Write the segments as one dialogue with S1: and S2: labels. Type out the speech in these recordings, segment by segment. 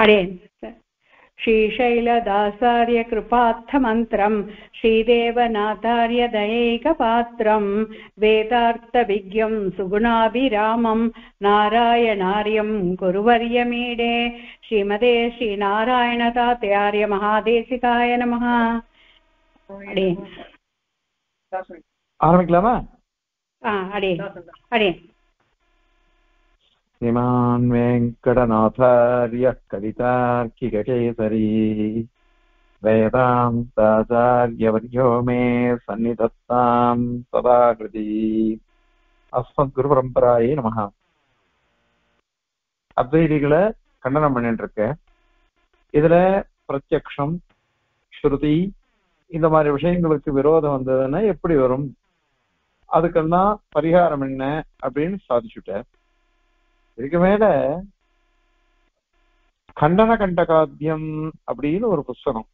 S1: अडेन् श्रीशैलदासार्य कृपार्थमन्त्रं श्रीदेवनाथार्य दयैकपात्रं वेदार्थविज्ञं सुगुणाभिरामं नारायणार्यं गुरुवर्यमीडे श्रीमते श्रीनारायणतात्यार्य महादेशिकाय नमः. अडेन्
S2: ஆரம்பிக்கலாமா?
S1: अडेन् अडेन्
S2: श्रीमान् वेङ्कटनाथार्यः कवितार्किककेसरी वेदान्ताचार्यवर्यो मे सन्निधत्तां सदा कृति. அஸ்மத்குருபரம்பராயே நமஹ. அத்வைதிகளை கண்டனம் பண்ணிட்டு இருக்க. இதுல பிரத்யக்ஷம், ஸ்ருதி இந்த மாதிரி விஷயங்களுக்கு விரோதம் வந்ததுன்னா எப்படி வரும், அதுக்கெல்லாம் பரிகாரம் என்ன அப்படின்னு சாதிச்சுட்ட. இதுக்கு மேல கண்டன கண்டகாத்தியம் அப்படின்னு ஒரு புஸ்தகம்,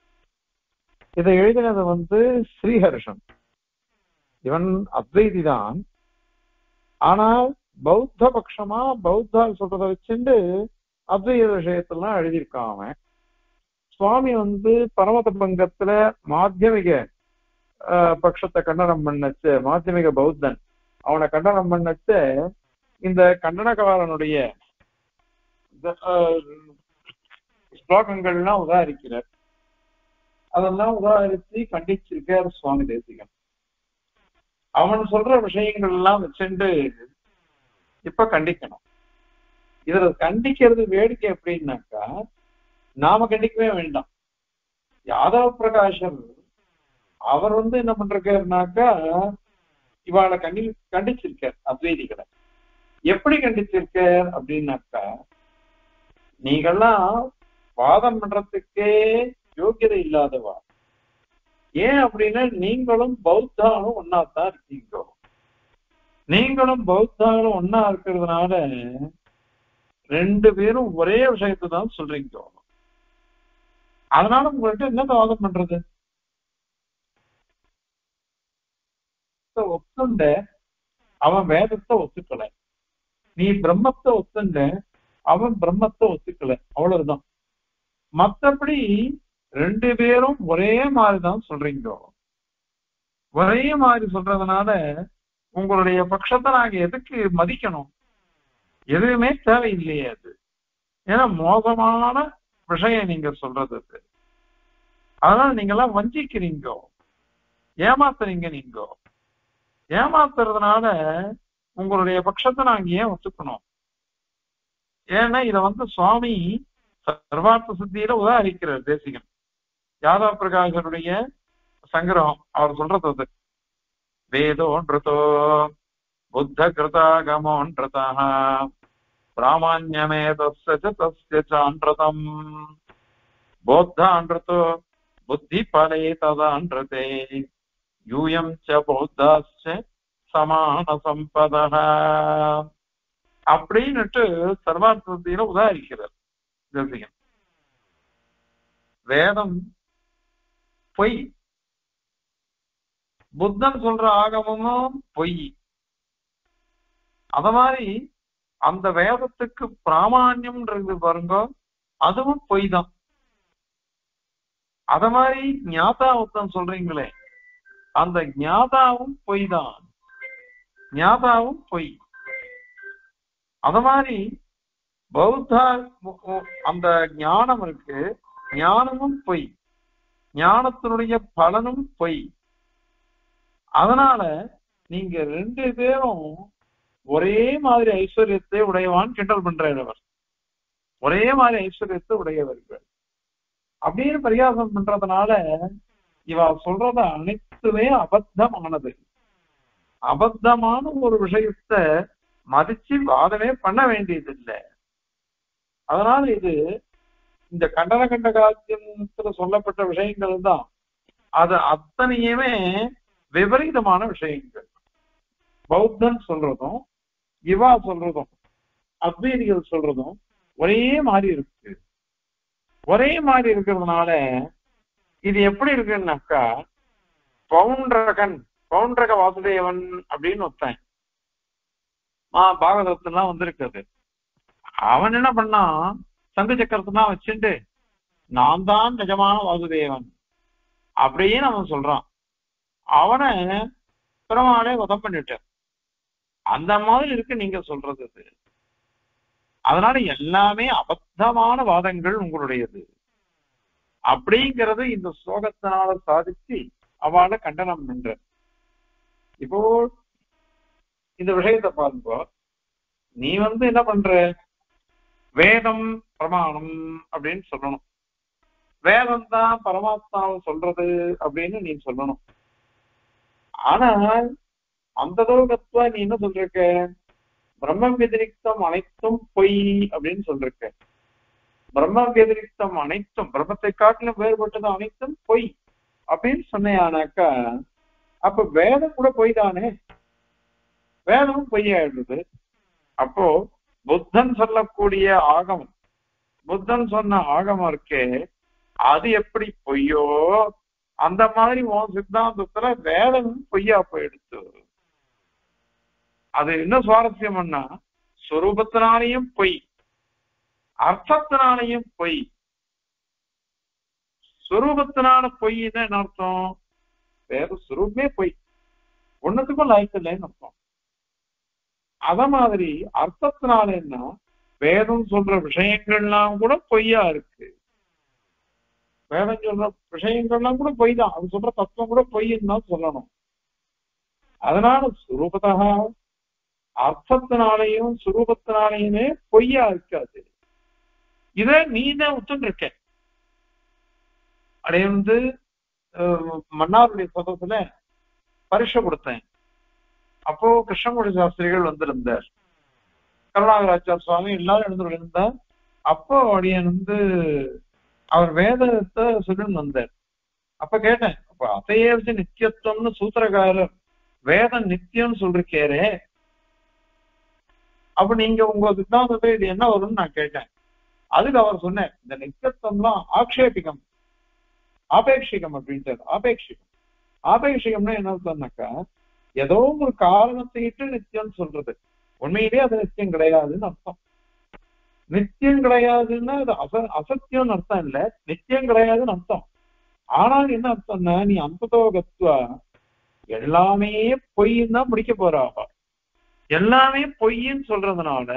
S2: இதை எழுதினது ஸ்ரீஹர்ஷன். இவன் அத்வைதி தான், ஆனால் பௌத்த பட்சமா பௌத்தால் சொல்றதை வச்சுட்டு அத்வைத விஷயத்தெல்லாம் எழுதியிருக்கான் அவன். சுவாமி பரமத பங்கத்துல மாத்தியமிக பட்சத்தை கண்டனம் பண்ணச்ச, மாத்தியமிக பௌத்தன் அவனை கண்டனம் பண்ணச்ச இந்த கண்டனக்காரனுடைய ஸ்லோகங்கள்லாம் உதாரிக்கிறார். அதெல்லாம் உதாரித்து கண்டிச்சிருக்கார் சுவாமி தேசிகன். அவன் சொல்ற விஷயங்கள் எல்லாம் வச்சுட்டு இப்ப கண்டிக்கணும். இதுல கண்டிக்கிறது வேடிக்கை எப்படின்னாக்கா, நாம கண்டிக்கவே வேண்டாம். யாதவ பிரகாஷர் அவர் என்ன பண்றாருனாக்கா, இவாளை கண்டிச்சிருக்கார் அத்வைதிகளை. எப்படி கண்டிச்சிருக்கார் அப்படின்னாக்கா, நீங்கள்லாம் வாதம் பண்றதுக்கே யோகியதை இல்லாதவா. ஏன் அப்படின்னா, நீங்களும் பௌத்தாலும் ஒன்னாத்தான் இருக்கீங்க. நீங்களும் பௌத்தாலும் ஒன்னா இருக்கிறதுனால ரெண்டு பேரும் ஒரே விஷயத்தை தான் சொல்றீங்க. அதனால உங்கள்கிட்ட என்ன வாதம் பண்றது? ஒத்துண்ட அவன் வேதத்தை ஒத்துக்கல, நீ பிரம்மத்தை ஒத்துண்ட அவன் பிரம்மத்தை ஒத்துக்கல, அவ்வளவுதான். மற்றபடி ரெண்டு பேரும் ஒரே மாதிரிதான் சொல்றீங்க. ஒரே மாதிரி சொல்றதுனால உங்களுடைய பட்சத்தை நாங்க எதுக்கு மதிக்கணும்? எதுவுமே தேவையில்லையே அது. ஏன்னா மோசமான விஷயம் நீங்க சொல்றது. அதனால நீங்கெல்லாம் வஞ்சிக்கிறீங்க, ஏமாத்துறீங்க. நீங்க ஏமாத்துறதுனால உங்களுடைய பட்சத்தை நாங்க ஏன் ஒத்துக்கணும்? ஏன்னா இத சுவாமி சர்வார்த்த சித்தியில உதாரிக்கிறார் தேசிகன். யாதவ பிரகாஷருடைய சங்கிரகம் அவர் சொல்றது, வேதோன்றதோ புத்த கிருதாகமோன்றதா பிராமான்யமே தஸ்யான்றதம் போத்தான்றதோ புத்தி பலே ததான்றதே யூயம் ச பௌத்தாச்ச சமான சம்பத அப்படின்னுட்டு சர்வார்த்தத்தில உதாரிக்கிறார் தேசிகன். வேதம் பொய், புத்தன் சொல்ற ஆகமமும் பொய். அத மாதிரி அந்த வேதத்துக்கு பிராமான்யம்ன்றது பாருங்க, அதுவும் பொய் தான். அத மாதிரி ஞாதாவுத்தம் சொல்றீங்களே, அந்த ஞாதாவும் பொய் தான். ஞாதாவும் பொய். அத மாதிரி பௌத்தா அந்த ஞானம் இருக்கு, ஞானமும் பொய், ஞானத்தினுடைய பலனும் பொய். அதனால நீங்க ரெண்டு பேரும் ஒரே மாதிரி ஐஸ்வர்யத்தை உடையவான் கிண்டல் பண்றவர், ஒரே மாதிரி ஐஸ்வர்யத்தை உடையவர்கள் அப்படின்னு பரிகாசம் பண்றதுனால இவ சொல்றத அனைத்துமே அபத்தமானது. அபத்தமான ஒரு விஷயத்த மதிச்சு வாதமே பண்ண வேண்டியது இல்லை. அதனால இது இந்த கண்டன கண்டகாத்தியத்துல சொல்லப்பட்ட விஷயங்கள் தான், அது அத்தனையுமே விபரீதமான விஷயங்கள். பௌத்தன் சொல்றதும் இவா சொல்றதும் அத்வைதிகள் சொல்றதும் ஒரே மாதிரி இருக்கு. ஒரே மாதிரி இருக்கிறதுனால இது எப்படி இருக்குன்னாக்கா, பவுண்டரக வாசுதேவன் அப்படின்னு ஒருத்தன் பாகவதத்தெல்லாம் வந்திருக்குது. அவன் என்ன பண்ணான், சங்கு சக்கரத்தான் வச்சுட்டு நான் தான் நிஜமான வாசுதேவன் அப்படின்னு அவன் சொல்றான். அவனை பெருமாளே வதம் பண்ணிட்டார். அந்த மாதிரி இருக்கு நீங்க சொல்றது. அதனால எல்லாமே அபத்தமான வாதங்கள் உங்களுடையது அப்படிங்கிறது இந்த ஸ்லோகத்தினால சாதிச்சு அவளை கண்டனம் பண்ற. இப்போ இந்த விஷயத்தை பாருங்க, நீ என்ன பண்ற, வேதம் பிரமாணம் அப்படின்னு சொல்லணும், வேதம் தான் பரமாத்மாவை சொல்றது அப்படின்னு நீ சொல்லணும். ஆனால் அந்த லோகத்துவ நீ என்ன சொல்லிருக்க, பிரம்மம் வதிரிக்தம் அனைத்தும் பொய் அப்படின்னு சொல்லிருக்க. பிரம்ம வதிரிக்தம் அனைத்தும், பிரம்மத்தை காட்டிலும் வேறுபட்டது அனைத்தும் பொய் அப்படின்னு சொன்னாக்கா, அப்ப வேதம் கூட பொய் தானே, வேதமும் பொய்யாயிடுறது. அப்போ புத்தன் சொல்லக்கூடிய ஆகமம், புத்தன் சொன்ன ஆகமம் இருக்கே, அது எப்படி பொய்யோ அந்த மாதிரி உன் சித்தாந்தத்துல வேதமும் பொய்யா போயிடுச்சு. அது என்ன சுவாரஸ்யம்னா, சொரூபத்தினாலையும் பொய், அர்த்தத்தினாலையும் பொய். சொரூபத்தினால பொய்ன்னு என்ன அர்த்தம், வேற சுரூபமே பொய், ஒண்ணுத்துக்கும் லாய்க்கு இல்லைன்னு அர்த்தம். அத மாதிரி அர்த்தத்தினால என்ன, வேதம் சொல்ற விஷயங்கள்லாம் கூட பொய்யா இருக்கு. வேதம் சொல்ற விஷயங்கள்லாம் கூட பொய் தான், அது சொல்ற தத்துவம் கூட பொய்ன்னு தான் சொல்லணும். அதனால சுரூபத்தா அர்த்தத்தினாலையும் சுரூபத்தினாலையுமே பொய்யா இருக்காது. இத நீ தான் ஒத்துன்னு இருக்க. அதே மன்னாருடைய சதத்துல பரிசை கொடுத்தேன். அப்போ கிருஷ்ணமூர்த்தி சாஸ்திரிகள் வந்திருந்தார், கருணாகராச்சார சுவாமி எல்லாரும் எழுந்திருந்தார். அப்போ அடியன் அவர் வேதத்தை சொல்லின்னு வந்தார். அப்ப கேட்டேன், அப்ப அதையே வச்சு நித்தியத்துவம்னு சூத்திரக்காரர் வேதம் நித்தியம்னு சொல்லிருக்கேரே, அப்ப நீங்க உங்க சித்தாந்தத்தை இது என்ன வரும்னு நான் கேட்டேன். அதுக்கு அவர் சொன்னேன், இந்த நித்தியத்துவம்லாம் ஆக்ஷேபிகம், ஆபேட்சிகம் அப்படின்ட்டு. ஆபேட்சிகம், ஆபேட்சிகம்னா என்ன சொன்னாக்கா, ஏதோ ஒரு காரணத்தையிட்டு நித்தியம் சொல்றது, உண்மையிலேயே அது நித்தியம் கிடையாதுன்னு அர்த்தம். நித்தியம் கிடையாதுன்னா அது அசத்தியம்னு அர்த்தம் இல்ல, நித்தியம் கிடையாதுன்னு அர்த்தம். ஆனால் என்ன அர்த்தம்னா, நீ அந்ததோகத்துவ எல்லாமே பொய்ன்னு தான் முடிக்க போறாப்பா. எல்லாமே பொய்ன்னு சொல்றதுனால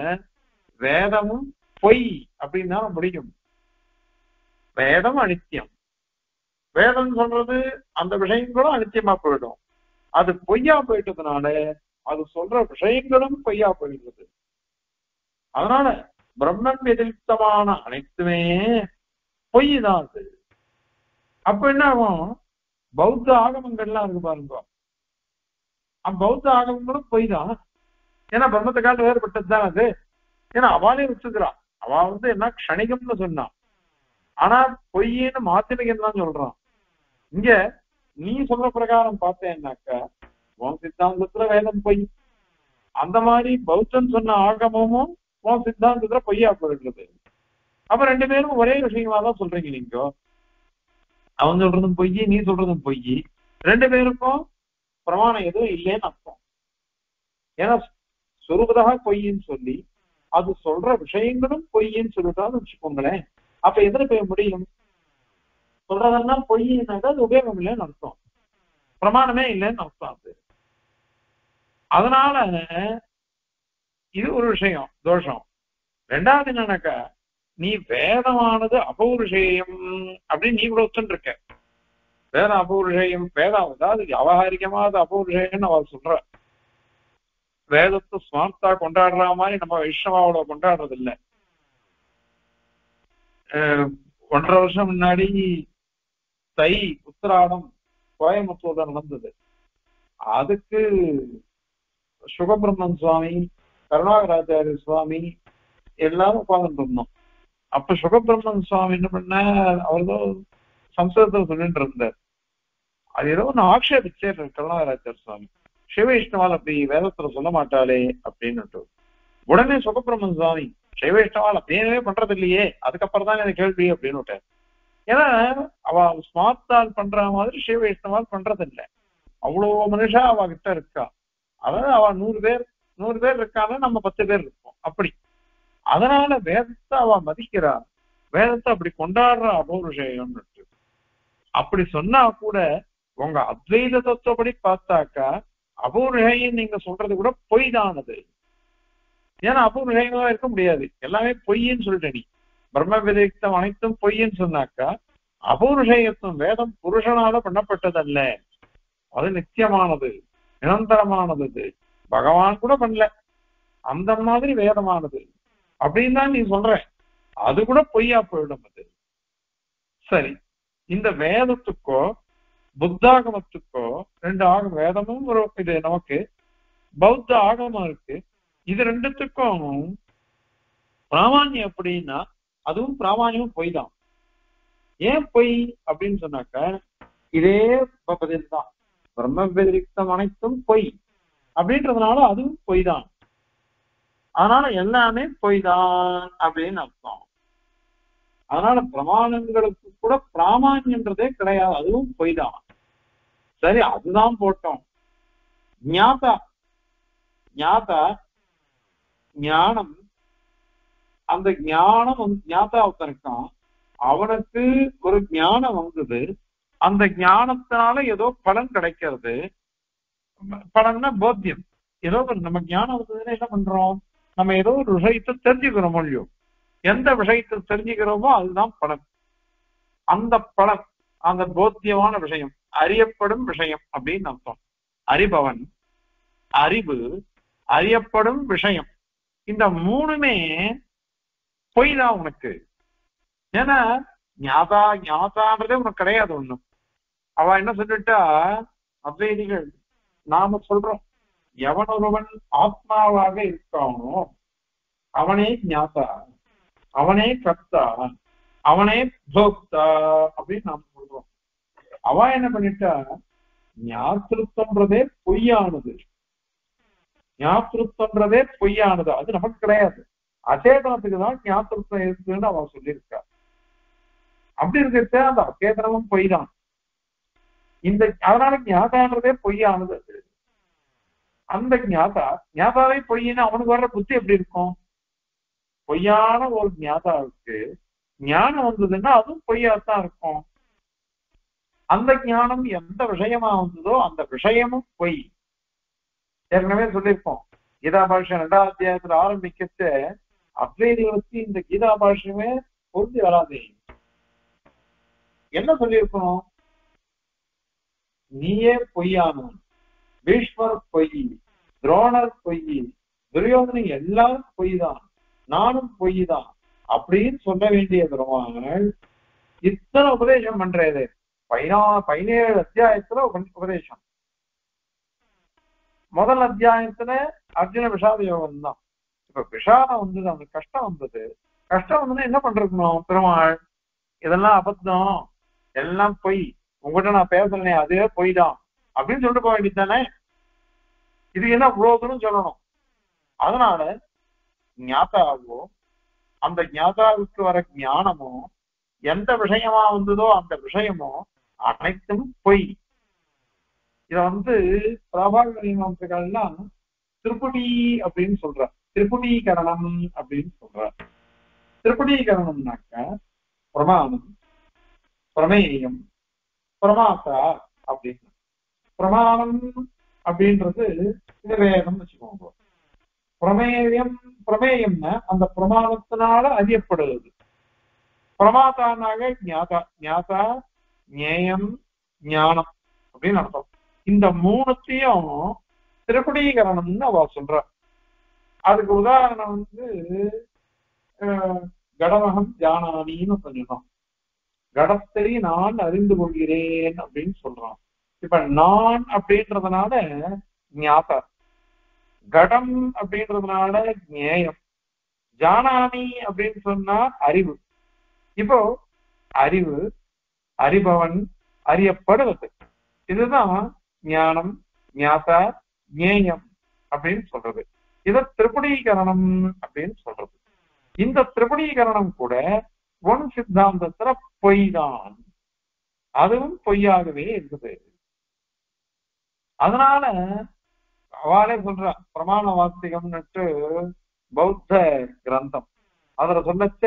S2: வேதமும் பொய் அப்படின்னு தான் முடியும். வேதம் அனித்தியம், வேதம் சொல்றது அந்த விஷயங்களும் அனித்தியமா போயிடும். அது பொய்யா போயிட்டதுனால அது சொல்ற விஷயங்களும் பொய்யா போயிடுறது. அதனால பிரம்மன் எதிர்த்தமான அனைத்துமே பொய் தான் அது. அப்ப என்ன ஆகும், பௌத்த ஆகமங்கள்லாம் இருக்கு பாருங்க, பௌத்த ஆகமங்களும் பொய் தான். ஏன்னா பிரம்மத்தை காட்டு வேறுபட்டது தான் அது. ஏன்னா அவளே வச்சுக்கிறான், அவ என்ன க்ஷணிகம்னு சொன்னான், ஆனா பொய்ன்னு மாத்திமிகம் தான் சொல்றான். இங்க நீ சொல்ற பிரகாரம் பார்த்தேன்னாக்கா உன் சித்தாந்தத்துல வேதம் பொய், அந்த மாதிரி பௌத்தன் சொன்ன ஆகமும் உன் சித்தாந்தத்துல பொய்யா போயிடுறது. அப்ப ரெண்டு பேரும் ஒரே விஷயமா தான் சொல்றீங்க. நீங்க அவன் சொல்றதும் பொய், நீ சொல்றதும் பொய், ரெண்டு பேருக்கும் பிரமாணம் எதுவும் இல்லைன்னு அர்த்தம். ஏன்னா சொருபதாக பொய்ன்னு சொல்லி அது சொல்ற விஷயங்களும் பொய்ன்னு சொல்லிட்டான்னு வச்சுக்கோங்களேன், அப்ப எதிர போய் முடியும், சொல்றதெல்லாம் பொய்னாக்கா அது உபயோகம் இல்லைன்னு அர்த்தம், பிரமாணமே இல்லைன்னு அர்த்தம் அது. அதனால இது ஒரு விஷயம் தோஷம். ரெண்டாவது என்னன்னாக்கா, நீ வேதமானது அபௌருஷேயம் அப்படின்னு நீ கூட ஒத்துன்னு இருக்க. வேதம் அபௌருஷேயம், வேதம் அதாவது வியாவகாரிகமாவது அபௌருஷேயம்னு அவ சொல்ற. வேதத்தை ஸ்மார்த்தா கொண்டாடுற மாதிரி நம்ம வைஷ்ணவாவோட கொண்டாடுறது இல்லை. 1.5 வருஷம் முன்னாடி தை உத்திராடம் கோயம்புத்தூர்ல நடந்தது. அதுக்கு சுகபிரம்மன் சுவாமி, கருணாகராச்சாரிய சுவாமி எல்லாரும் உட்கார்ந்துட்டு இருந்தோம். அப்ப சுகபிரம்மன் சுவாமி என்ன பண்ண, அவர்தான் சம்ஸ்கிருதத்துல சொல்லிட்டு இருந்தார். அது ஏதோ ஒண்ணு ஆக்ஷேபிச்சே கருணாகராச்சாரிய சுவாமி, சிவவைஷ்ணவால் அப்படி வேதத்துல சொல்ல மாட்டாளே அப்படின்னு. உடனே சுகபிரம்மன் சுவாமி, சிவவைஷ்ணவால் அப்படியே பண்றது இல்லையே, அதுக்கப்புறம் தான் எனக்கு கேள்வி அப்படின்னு விட்டார். ஏன்னா அவ ஸ்மார்த்தால் பண்ற மாதிரி சிவவைஷ்ணவால் பண்றது இல்லை. அவ்வளவு மனுஷா அவ கிட்ட இருக்கா. அதாவது அவ 100 பேர் இருக்காங்க, நம்ம 10 பேர் இருக்கோம். அப்படி அதனால வேதத்தை அவ மதிக்கிறா, வேதத்தை அப்படி கொண்டாடுற அபௌருஷேயம். அப்படி சொன்னா கூட உங்க அத்வைத தத்துவப்படி பார்த்தாக்கா அபௌருஷேயம் நீங்க சொல்றது கூட பொய் தானது. ஏன்னா அபௌருஷேயமா இருக்க முடியாது, எல்லாமே பொய்ன்னு சொல்லிட்ட நீ. பிரம்ம விதிக்தம் அனைத்தும் பொய்ன்னு சொன்னாக்கா அபௌருஷேயத்துவம் வேதம் புருஷனால பண்ணப்பட்டதல்ல, அது நித்தியமானது, நிரந்தரமானது, பகவான் கூட பண்ணல, அந்த மாதிரி வேதமானது அப்படின்னு தான் நீ சொல்ற. அது கூட பொய்யா போயிடும் அது. சரி, இந்த வேதத்துக்கோ புத்தாகமத்துக்கோ ரெண்டு ஆகம, வேதமும் ஒரு இது நமக்கு பௌத்த ஆகமம் இருக்கு, இது ரெண்டுத்துக்கும் பிராமான்யம் அப்படின்னா அதுவும் பிராமான்யமும் பொய் தான். ஏன் பொய் அப்படின்னு சொன்னாக்க இதே பதில் தான், பிரம்ம விதிரிக்தம் அனைத்தும் பொய் அப்படின்றதுனால அதுவும் பொய் தான். அதனால எல்லாமே பொய் தான் அப்படின்னு அர்த்தம். அதனால பிரமாணங்களுக்கு கூட பிராமான்யன்றதே கிடையாது, அதுவும் பொய் தான். சரி, அதுதான் போட்டோம். ஞாதா ஞாதா ஞானம், அந்த ஞானம் ஞாதா ஒருத்தருக்கான், அவனுக்கு ஒரு ஞானம் வந்தது, அந்த ஞானத்தினால ஏதோ பலன் கிடைக்கிறது. பலன்னா போத்தியம், ஏதோ நம்ம ஞானம் வந்ததுன்னா என்ன பண்றோம், நம்ம ஏதோ ஒரு விஷயத்தை தெரிஞ்சுக்கிறோமோ இல்லையோ, எந்த விஷயத்தை தெரிஞ்சுக்கிறோமோ அதுதான் பலன். அந்த பலன் அந்த போத்தியமான விஷயம், அறியப்படும் விஷயம் அப்படின்னு அர்த்தம். அறிபவன், அறிவு, அறியப்படும் விஷயம், இந்த மூணுமே பொய் தான் உனக்கு. ஏன்னா ஞாதா ஞாதான்றதே உனக்கு கிடையாது ஒண்ணும். அவ என்ன சொல்லிட்டா அத்வைதிகள், நாம சொல்றோம் எவன் ஒருவன் ஆத்மாவாக இருக்கானோ அவனே ஞாதா, அவனே கர்த்தா, அவனே போக்தா அப்படின்னு நாம சொல்றோம். அவ என்ன பண்ணிட்டா ஞாத்திருத்தம்ன்றதே பொய்யானது, ஞாத்திருத்தம்ன்றதே பொய்யானது, அது நமக்கு கிடையாது, அச்சேதனத்துக்கு தான் ஞாத்திருத்தம் இருக்குன்னு அவன் சொல்லியிருக்கா. அப்படி இருக்கிறத அந்த அச்சேதனமும் பொய் தான். இந்த அதனால ஞாதான்றதே பொய்யானது. அந்த ஞாதாவே பொய்ன்னு அவனுக்கு வர்ற புத்தி எப்படி இருக்கும்? பொய்யான ஒரு ஞாதாவுக்கு ஞானம் வந்ததுன்னா அதுவும் பொய்யாத்தான் இருக்கும். அந்த ஞானம் எந்த விஷயமா வந்ததோ அந்த விஷயமும் பொய். ஏற்கனவே சொல்லியிருப்போம், கீதா பாஷ்யம் 2ஆம் அத்தியாயத்துல ஆரம்பிக்கச்சு அத்வைதிகளுக்கு இந்த கீதா பாஷ்யமே பொருந்தி வராது. என்ன சொல்லியிருக்கணும், நீயே பொய்யானவன், பீஷ்மர் பொய், துரோணர் பொய், துரியோதனன் எல்லாரும் பொய் தான், நானும் பொய் தான் அப்படின்னு சொல்ல வேண்டிய பெருமாள் இத்தனை உபதேசம் பண்றது. 17 அத்தியாயத்துல உபதேசம். முதல் அத்தியாயத்துல அர்ஜுன விஷாத யோகம் தான். இப்ப விஷாதம் வந்தது, அந்த கஷ்டம் வந்தது, கஷ்டம் வந்ததுன்னா என்ன பண்றதுணும் பெருமாள், இதெல்லாம் அபத்தம், எல்லாம் பொய், உங்ககிட்ட நான் பேசுறேனே அதே பொய் தான் அப்படின்னு சொல்லிட்டு போக வேண்டியது தானே. இது என்ன இவ்வளவுன்னு சொல்லணும். அதனால ஞாதாவோ அந்த ஞாதாவுக்கு வர ஞானமோ எந்த விஷயமா வந்ததோ அந்த விஷயமோ அனைத்தும் பொய். இத பிரபாகர மீமாம்சகள்லாம் திரிபுடி அப்படின்னு சொல்ற, திரிபுடீகரணம் அப்படின்னு சொல்ற. திரிபுடீகரணம்னாக்க பிரமாணம், பிரமேயம், பிரமாத்தா அப்படின்னு. பிரமாணம் அப்படின்றது இது வேதம் வச்சுக்கோங்க. பிரமேயம்னா அந்த பிரமாணத்தினால அறியப்படுவது. பிரமாத்தானாக ஞாதா, ஞாதா ஞேயம் ஞானம் அப்படின்னு அர்த்தம். இந்த மூணுத்தையும் திரிபுடீகரணம்னு அவ சொல்ற. அதுக்கு உதாரணம் கடமகம் ஜானானின்னு சொல்லிடுறோம். கடத்தை நான் அறிந்து கொள்கிறேன் அப்படின்னு சொல்றான். இப்ப நான் அப்படின்றதுனால ஞாதா, கடம் அப்படின்றதுனால ஞேயம், ஜானானி அப்படின்னு சொன்னா அறிவு. இப்போ அறிவு, அறிபவன், அறியப்படுவது, இதுதான் ஞானம், ஞாதா, ஞேயம் அப்படின்னு சொல்றது. இத திரிபுடீகரணம் அப்படின்னு சொல்றது. இந்த திரிபுடீகரணம் கூட ஒன் சித்தாந்தத்துல பொய் தான், அதுவும் பொய்யாகவே இருக்குது. அதனால அவளே சொல்ற பிரமாண வாஸ்திகம்னுட்டு பௌத்த கிரந்தம், அதுல சொல்லச்ச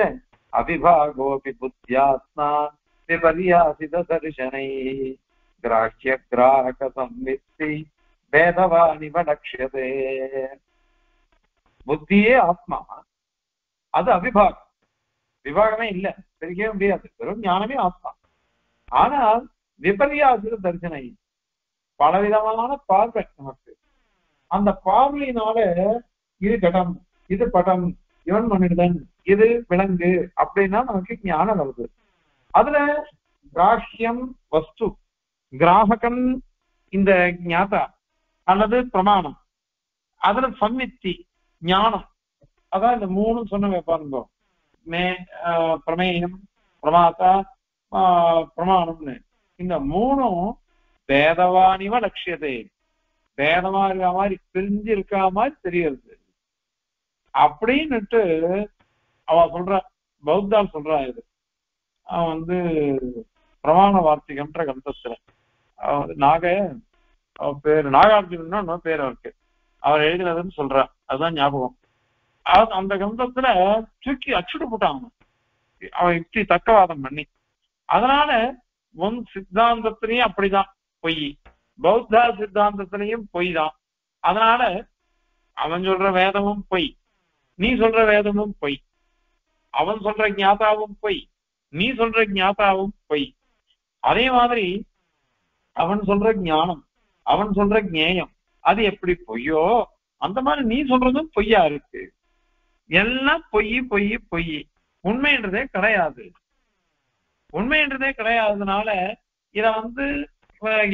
S2: அவிபாகோபி புத்தியாத்மா விபர்யாசித தரிசனை கிராஹ்ய கிராஹக சம்வித்தி வேதவாணி வடக்ஷதே. புத்தியே ஆத்மா, அது அவிபாகம், விபாகமே இல்ல, பிரிக்கவே முடியாது, வெறும் ஞானமே ஆத்மா. ஆனால் விபர்யாசித தரிசனை, பலவிதமான பார்வை நமக்கு. அந்த பார்வையினால இது கடம், இது படம், இவன் மனிதன், இது விலங்கு அப்படின்னா நமக்கு ஞானம் வருது. அதுல கிராஹ்யம் வஸ்து, கிராஹகம் இந்த ஞாதா அல்லது பிரமாணம், அதுல சம்மித்தி ஞானம், அதான் இந்த மூணு சொன்ன பாருங்க, பிரமேயம், பிரமாதா, பிரமாணம்னு இந்த மூணும் வேதவாணிவ லட்சியத்தை, வேதமா இருக்க மாதிரி பிரிஞ்சு இருக்கா மாதிரி தெரியுது அப்படின்னுட்டு அவ சொல்ற, பௌத்தால் சொல்றா. இது அவன் வந்து பிரமாண வார்த்திகம்ன்ற கந்தத்துல பேரு நாகார்ஜுனா பேர் அவருக்கு, அவர் எழுதினதுன்னு சொல்ற, அதுதான் ஞாபகம். அந்த கிரந்தத்துல தூக்கி அச்சுட்டு போட்டாங்க அவன் இப்படி தக்கவாதம் பண்ணி. அதனால உன் சித்தாந்தத்திலையும் அப்படிதான் பொய், பௌத்த சித்தாந்தத்திலையும் பொய் தான். அதனால அவன் சொல்ற வேதமும் பொய், நீ சொல்ற வேதமும் பொய், அவன் சொல்ற ஞாதாவும் பொய், நீ சொல்ற ஞாதாவும் பொய். அதே மாதிரி அவன் சொல்ற ஞானம், அவன் சொல்ற ஞேயம், அது எப்படி பொய்யோ அந்த மாதிரி நீ சொல்றதும் பொய்யா இருக்கு. எல்லாம் பொய் பொய் பொய், உண்மைன்றதே கிடையாது. உண்மைன்றதே கிடையாதுனால இத வந்து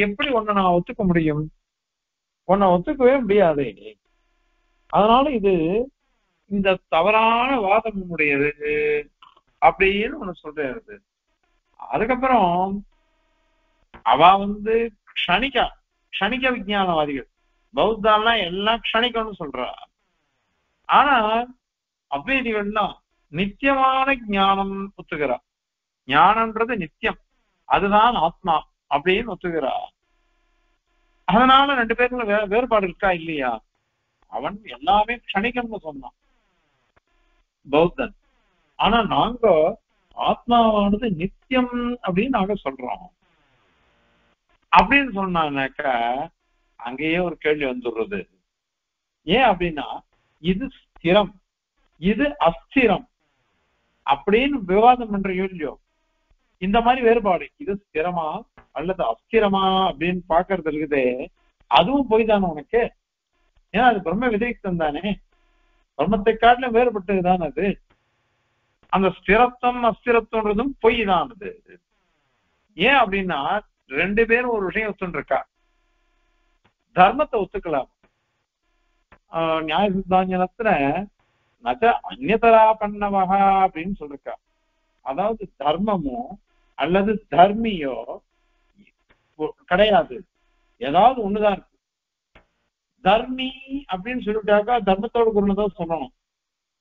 S2: எப்படி ஒண்ணு நான் ஒத்துக்க முடியும்? உன்னை ஒத்துக்கவே முடியாது. அதனால இது இந்த தவறான வாதம் உடையது அப்படின்னு ஒண்ணு சொல்றது. அதுக்கப்புறம் அவ வந்து க்ஷணிக விஞ்ஞானவாதிகள், பௌத்தாலாம் எல்லாம் க்ஷணிக்கம்னு சொல்றா. ஆனா அத்வைதிகள்லாம் நித்தியமான ஞானம் ஒத்துக்கிறா. ஞானம்ன்றது நித்தியம், அதுதான் ஆத்மா அப்படின்னு ஒத்துக்கிறா. அதனால ரெண்டு பேருக்குள்ள வேறுபாடு இருக்கா இல்லையா? அவன் எல்லாமே க்ஷணிகம்னு சொன்னான் பௌத்தன். ஆனா நாங்க ஆத்மாவானது நித்தியம் அப்படின்னு நாங்க சொல்றோம். அப்படின்னு சொன்னாக்க அங்கேயே ஒரு கேள்வி வந்துடுறது. ஏன் அப்படின்னா இது ஸ்திரம், இது அஸ்திரம் அப்படின்னு விவாதம் பண்ற இல்லையோ. இந்த மாதிரி வேறுபாடு, இது ஸ்திரமா அல்லது அஸ்திரமா அப்படின்னு பாக்குறது இருக்குதே, அதுவும் போய் தானே உனக்கு. ஏன்னா அது பிரம்ம விதிரிக்தம் தானே, பிரம்மத்தை காட்டிலும் வேறுபட்டதுதான் அது. அந்த ஸ்திரத்துவம் அஸ்திரத்துவன்றதும் பொய் தான் அது. ஏன் அப்படின்னா ரெண்டு பேரும் ஒரு விஷயம் ஒத்துன்னு இருக்கா. தர்மத்தை ஒத்துக்கலாம், நியாய சித்தாந்தத்துல நச்ச அந்நியதரா பண்ணவகா அப்படின்னு சொல்லிருக்கா. அதாவது தர்மமோ அல்லது தர்மியோ கிடையாது, ஏதாவது ஒண்ணுதான் இருக்கு. தர்மி அப்படின்னு சொல்லிட்டாக்கா தர்மத்தோட குருதான் சொல்லணும்.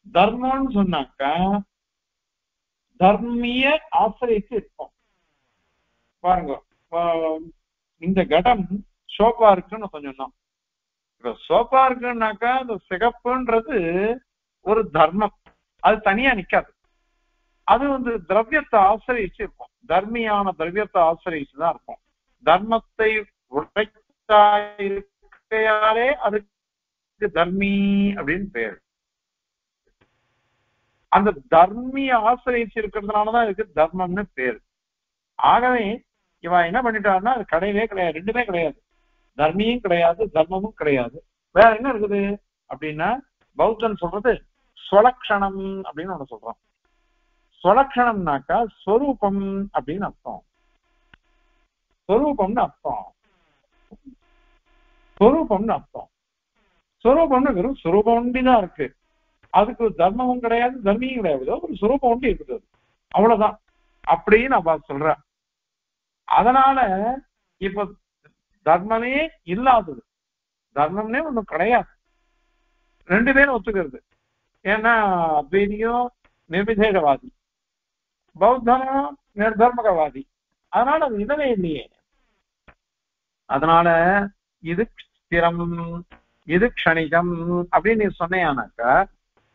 S2: தர்மம்னு சொன்னாக்கா தர்மிய ஆசிரியத்து இருக்கும். பாருங்க, இந்த கடம் சோப்பா இருக்குன்னு கொஞ்சம் தான். இப்ப சோப்பா இருக்குன்னாக்கா இந்த சிகப்புன்றது ஒரு தர்மம், அது தனியா நிக்காது. அது வந்து திரவியத்தை ஆசிரியிச்சு இருக்கும், தர்மியான திரவியத்தை ஆசிரியிச்சுதான் இருக்கும். தர்மத்தை உடைத்தாலே அதுக்கு தர்மி அப்படின்னு பேரு. அந்த தர்மிய ஆசிரியிச்சு இருக்கிறதுனாலதான் இதுக்கு தர்மம்னு பேரு. ஆகவே இவன் என்ன பண்ணிட்டான்னா அது கிடையவே கிடையாது, ரெண்டுமே கிடையாது. தர்மியும் கிடையாது, தர்மமும் கிடையாது. வேற என்ன இருக்குது அப்படின்னா பௌத்தன் சொல்றது ஸ்வலக்ஷணம் அப்படின்னு ஒண்ணு சொல்றான். ஸ்வலக்ஷணம்னாக்கா ஸ்வரூபம் அப்படின்னு அர்த்தம். ஸ்வரூபம்னு அர்த்தம், ஸ்வரூபம்னு அர்த்தம். ஸ்வரூபம்னு வெறும் ஸ்வரூபம் ஒண்டிதான் இருக்கு, அதுக்கு தர்மமும் கிடையாது, தர்மியும் கிடையாது, ஒரு ஸ்வரூபம் ஒண்டி இருக்குது, அவ்வளவுதான் அப்படின்னு அவ சொல்ற. அதனால இப்ப தர்மமே இல்லாதது, தர்மம்னே ஒண்ணும் கிடையாது, ரெண்டு பேரும் ஒத்துக்கிறது. ஏன்னா அத்வைதியும் நிர்விசேஷவாதி, பௌத்தனும் நிர்தர்மகவாதி. அதனால அது இதவே இல்லையே. அதனால இது ஸ்திரம், இது க்ஷணிகம் அப்படின்னு நீ சொன்னேனாக்கா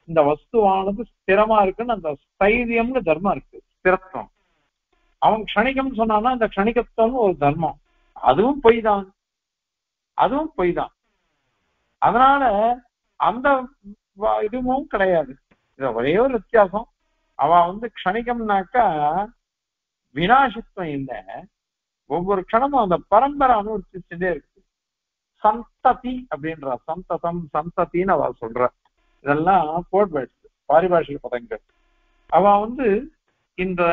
S2: இந்த வஸ்துவானது ஸ்திரமா இருக்குன்னு அந்த ஸ்தைரியம்னு தர்மம் இருக்கு, ஸ்திரத்துவம். அவன் க்ஷணிகம் சொன்னான்னா அந்த க்ஷணிகத்துவம்னு ஒரு தர்மம், அதுவும் பொய் தான், அதுவும் பொய் தான். அதனால அந்த இதுவும் கிடையாது. இது ஒரே ஒரு வித்தியாசம். அவ க்ஷணிகம்னாக்கா வினாசித்துவம் இல்லை, ஒவ்வொரு க்ஷணமும் அந்த பரம்பரை அனுவர்த்திச்சுட்டே இருக்கு. சந்ததி அப்படின்ற சந்ததம் சந்ததின்னு அவ சொல்ற. இதெல்லாம் கோட் வேர்ட்ஸ், பாரிபாஷிக பதங்கள். அவ இந்த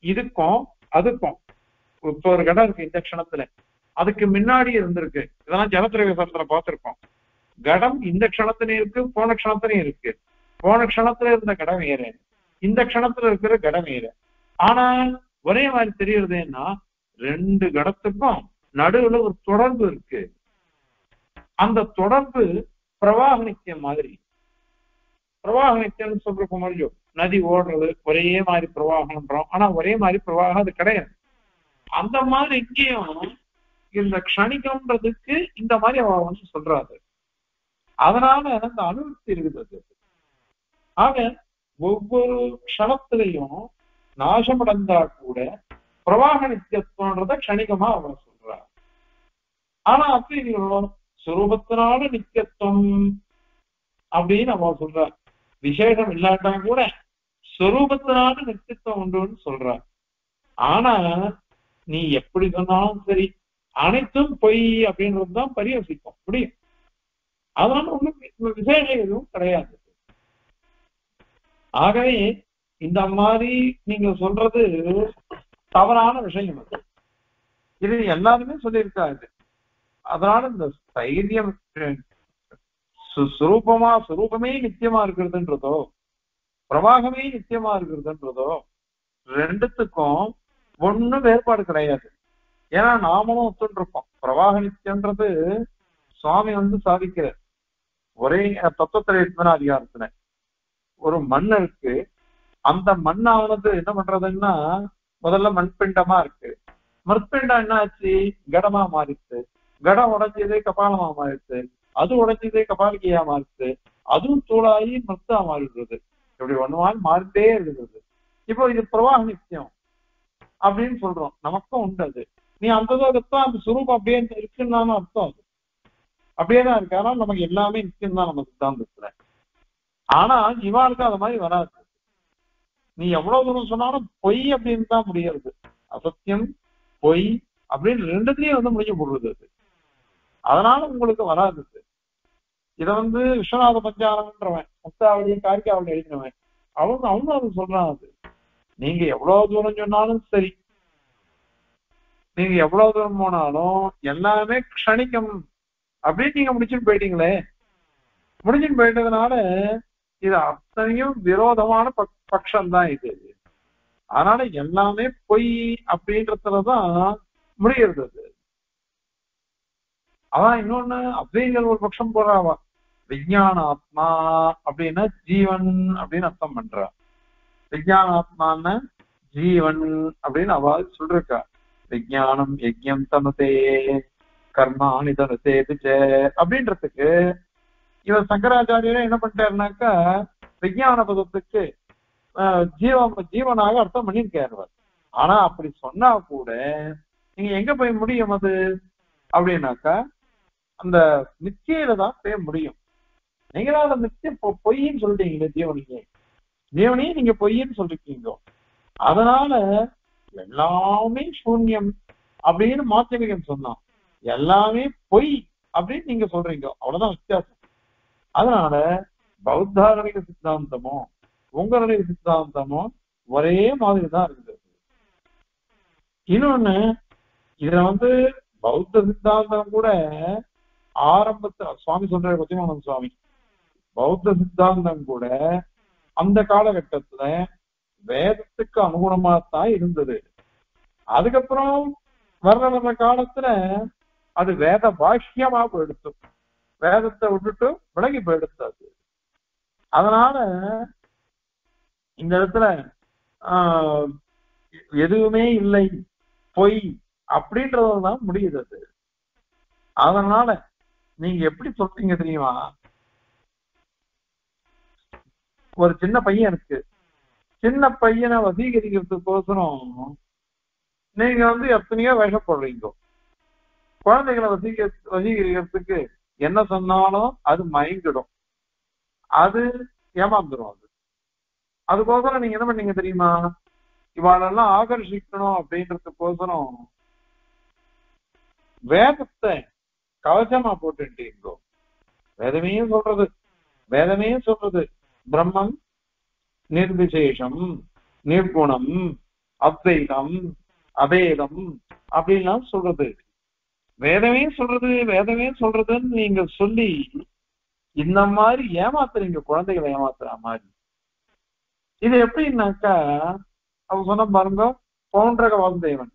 S2: இதுக்கும் அதுக்கும் இப்போ ஒரு கடம் இருக்கு இந்த க்ஷணத்துல, அதுக்கு முன்னாடி இருந்திருக்கு. இதெல்லாம் ஜலத்திரவிய சாஸ்திரத்துல பார்த்திருக்கோம். கடம் இந்த க்ஷணத்திலையும் இருக்கு, போன க்ஷணத்திலையும் இருக்கு. போன க்ஷணத்துல இருந்த கடம் வேற, இந்த க்ஷணத்துல இருக்கிற கடம் வேற. ஆனா ஒரே மாதிரி தெரியுறதுன்னா ரெண்டு கடத்துக்கும் நடுவுல ஒரு தொடர்பு இருக்கு. அந்த தொடர்பு பிரவாக நித்தியம் மாதிரி. பிரவாக நித்தியம்னு சொல்றப்ப முடியும், நதி ஓடுறது ஒரே மாதிரி பிரவாகம்ன்றோம், ஆனா ஒரே மாதிரி பிரவாகம் அது கிடையாது. அந்த மாதிரி இங்கேயும் இந்த க்ஷணிகம்ன்றதுக்கு இந்த மாதிரி அவ சொல்றாரு. அதனால அந்த அனுபவத்தி இருக்குது. ஆக ஒவ்வொரு க்ஷணத்திலையும் நாசமடைந்தா கூட பிரவாக நித்தியத்துவன்றத க்ஷணிகமா அவ சொல்றா. ஆனா அப்படி சுரூபத்தினால நித்தியத்துவம் அப்படின்னு அவ சொல்ற. விசேஷம் இல்லாட்டா கூட சுரூபத்தினால நித்தியத்துவம் உண்டுன்னு சொல்ற. ஆனா நீ எப்படி சொன்னாலும் சரி அனைத்தும் பொய் அப்படின்றதுதான் பரியோசிக்கும் முடியும். அதனால ஒண்ணும் விசேஷம் எதுவும் கிடையாது. ஆகவே இந்த மாதிரி நீங்க சொல்றது தவறான விஷயம். இது எல்லாருமே சொல்லியிருக்காரு. அதனால இந்த தைரியம் சுரூபமே நித்தியமா இருக்கிறதுன்றதோ பிரவாகமே நித்தியமா இருக்கிறதுன்றதோ ரெண்டுத்துக்கும் ஒண்ணும் வேறுபாடு கிடையாது. ஏன்னா நாமளும் ஒத்துருப்போம். பிரவாக நித்தியன்றது சுவாமி சாதிக்கிறார். ஒரே தத்துவத்திரயத்தின அதிகாரத்துல ஒரு மண் இருக்கு. அந்த மண்ணானது என்ன பண்றதுன்னா முதல்ல மண்பிண்டமா இருக்கு. மற்பிண்டம் என்ன ஆச்சு, கடமா மாறிச்சு. கடம் உடைஞ்சதே கபாலமா மாறிச்சு. அது உடைஞ்சதே கபாலிகையா மாறிச்சு. அதுவும் தூளாகி மத்தா மாறிடுறது. இப்படி ஒண்ணுமாதிரி மாறிட்டே இருக்குது. இப்போ இது பிரவாக நித்தியம் அப்படின்னு சொல்றோம். நமக்கும் உண்டு அது. நீ அந்த லோகத்தான் அந்த சுரூபம் அப்படியே இருக்குன்னு அர்த்தம். அது அப்படியேதான் இருக்கு. ஆனால் நமக்கு எல்லாமே நிச்சயம் தான் நம்ம சித்தாந்தத்துல. ஆனா இவாளுக்கு அது மாதிரி வராது. நீ எவ்வளவு தூரம் சொன்னாலும் பொய் அப்படின்னு தான் முடியறது. அசத்தியம் பொய் அப்படின்னு ரெண்டுத்திலயும் முடிஞ்சு போடுறது அது. அதனால உங்களுக்கு வராது. இத விஸ்வநாத பஞ்சானம்ன்றவன் முக்தாவளியும் காரிக்காவளி எழுதினவன் அவனும் அது சொல்றான். அது நீங்க எவ்வளவு தூரம் சொன்னாலும் சரி, நீங்க எவ்வளவு தூரம் போனாலும் எல்லாமே க்ஷணிக்கம் அப்படின்னு நீங்க முடிச்சுட்டு போயிட்டீங்களே. முடிஞ்சுட்டு போயிட்டதுனால இது அத்தனையும் விரோதமான பட்சம்தான் இது. அதனால எல்லாமே பொய் அப்படின்றதுலதான் முடிகிறது. அது அதான் இன்னொன்னு அத்வைதிகள் ஒரு பட்சம் போறாவா. விஞ்ஞான ஆத்மா அப்படின்னா ஜீவன் அப்படின்னு அர்த்தம் பண்றா. விஞ்ஞான ஆத்மான்னு ஜீவன் அப்படின்னு அவ சொல்றா. விஞ்ஞானம் யஜ்யம் தனுதே கர்மாணி தனுதே அப்படின்றதுக்கு இவர் சங்கராச்சாரியரே என்ன பண்ணிட்டாருனாக்கா விஞ்ஞான பதத்துக்கு ஜீவனாக அர்த்தம் பண்ணியிருக்காரு. ஆனா அப்படி சொன்னா கூட நீங்க எங்க போய் முடியும் அது அப்படின்னாக்கா அந்த நிச்சயில தான் போய் முடியும். நீங்க தான் அந்த நிச்சயம் பொய்ன்னு சொல்லிட்டீங்களே. ஜீவனையே நீங்க பொய்ன்னு சொல்லிருக்கீங்க. அதனால எல்லாமே சூன்யம் அப்படின்னு மாத்தியமிகம் சொன்னான். எல்லாமே பொய் அப்படின்னு நீங்க சொல்றீங்க. அவ்வளவுதான் வித்தியாசம். அதனால பௌத்தாரணிக சித்தாந்தமும் உங்களுடைய சித்தாந்தமும் ஒரே மாதிரி தான் இருக்குது. இன்னொன்னு இதுல பௌத்த சித்தாந்தம் கூட ஆரம்பத்துல சுவாமி சொல்ற பத்திமானந்த சுவாமி பௌத்த சித்தாந்தம் கூட அந்த காலகட்டத்துல வேதத்துக்கு அனுகுணமா தான் இருந்தது. அதுக்கப்புறம் வர்ற காலத்துல அது வேத பாஷ்யமா போயிடுச்சு. வேதத்தை விட்டுட்டு விலகி போயிடுச்சு. அதனால இந்த இடத்துல எதுவுமே இல்லை பொய் அப்படின்றதுதான் முடியுது. அதனால நீங்க எப்படி சொல்றீங்க தெரியுமா, ஒரு சின்ன பையன் இருக்கு, சின்ன பையனை வசீகரிக்கிறதுக்கோசரம் நீங்க எத்தனையோ வேஷம் போடுறீங்க. குழந்தைகளை வசீகரிக்கிறதுக்கு என்ன சொன்னாலும் அது மயங்கிடும், அது ஏமாந்துடும். அதுக்கோசரம் நீங்க என்ன பண்ணீங்க தெரியுமா? இவாளெல்லாம் ஆகர்ஷிக்கணும் அப்படின்றதுக்கோசரம் வேதத்தை கவசமா போட்டுட்டீங்கோ. வேதமே சொல்றது பிரம்மம் நிர்விசேஷம், நிர்குணம், அத்வைதம், அபேதம் அப்படின்லாம் சொல்றது. வேதமே சொல்றதுன்னு நீங்க சொல்லி இந்த மாதிரி ஏமாத்துறீங்க, குழந்தைகளை ஏமாத்துற மாதிரி. இது எப்படின்னாக்கா, அவங்க சொன்ன பாருங்க, பவுண்டரக வாசுதேவன்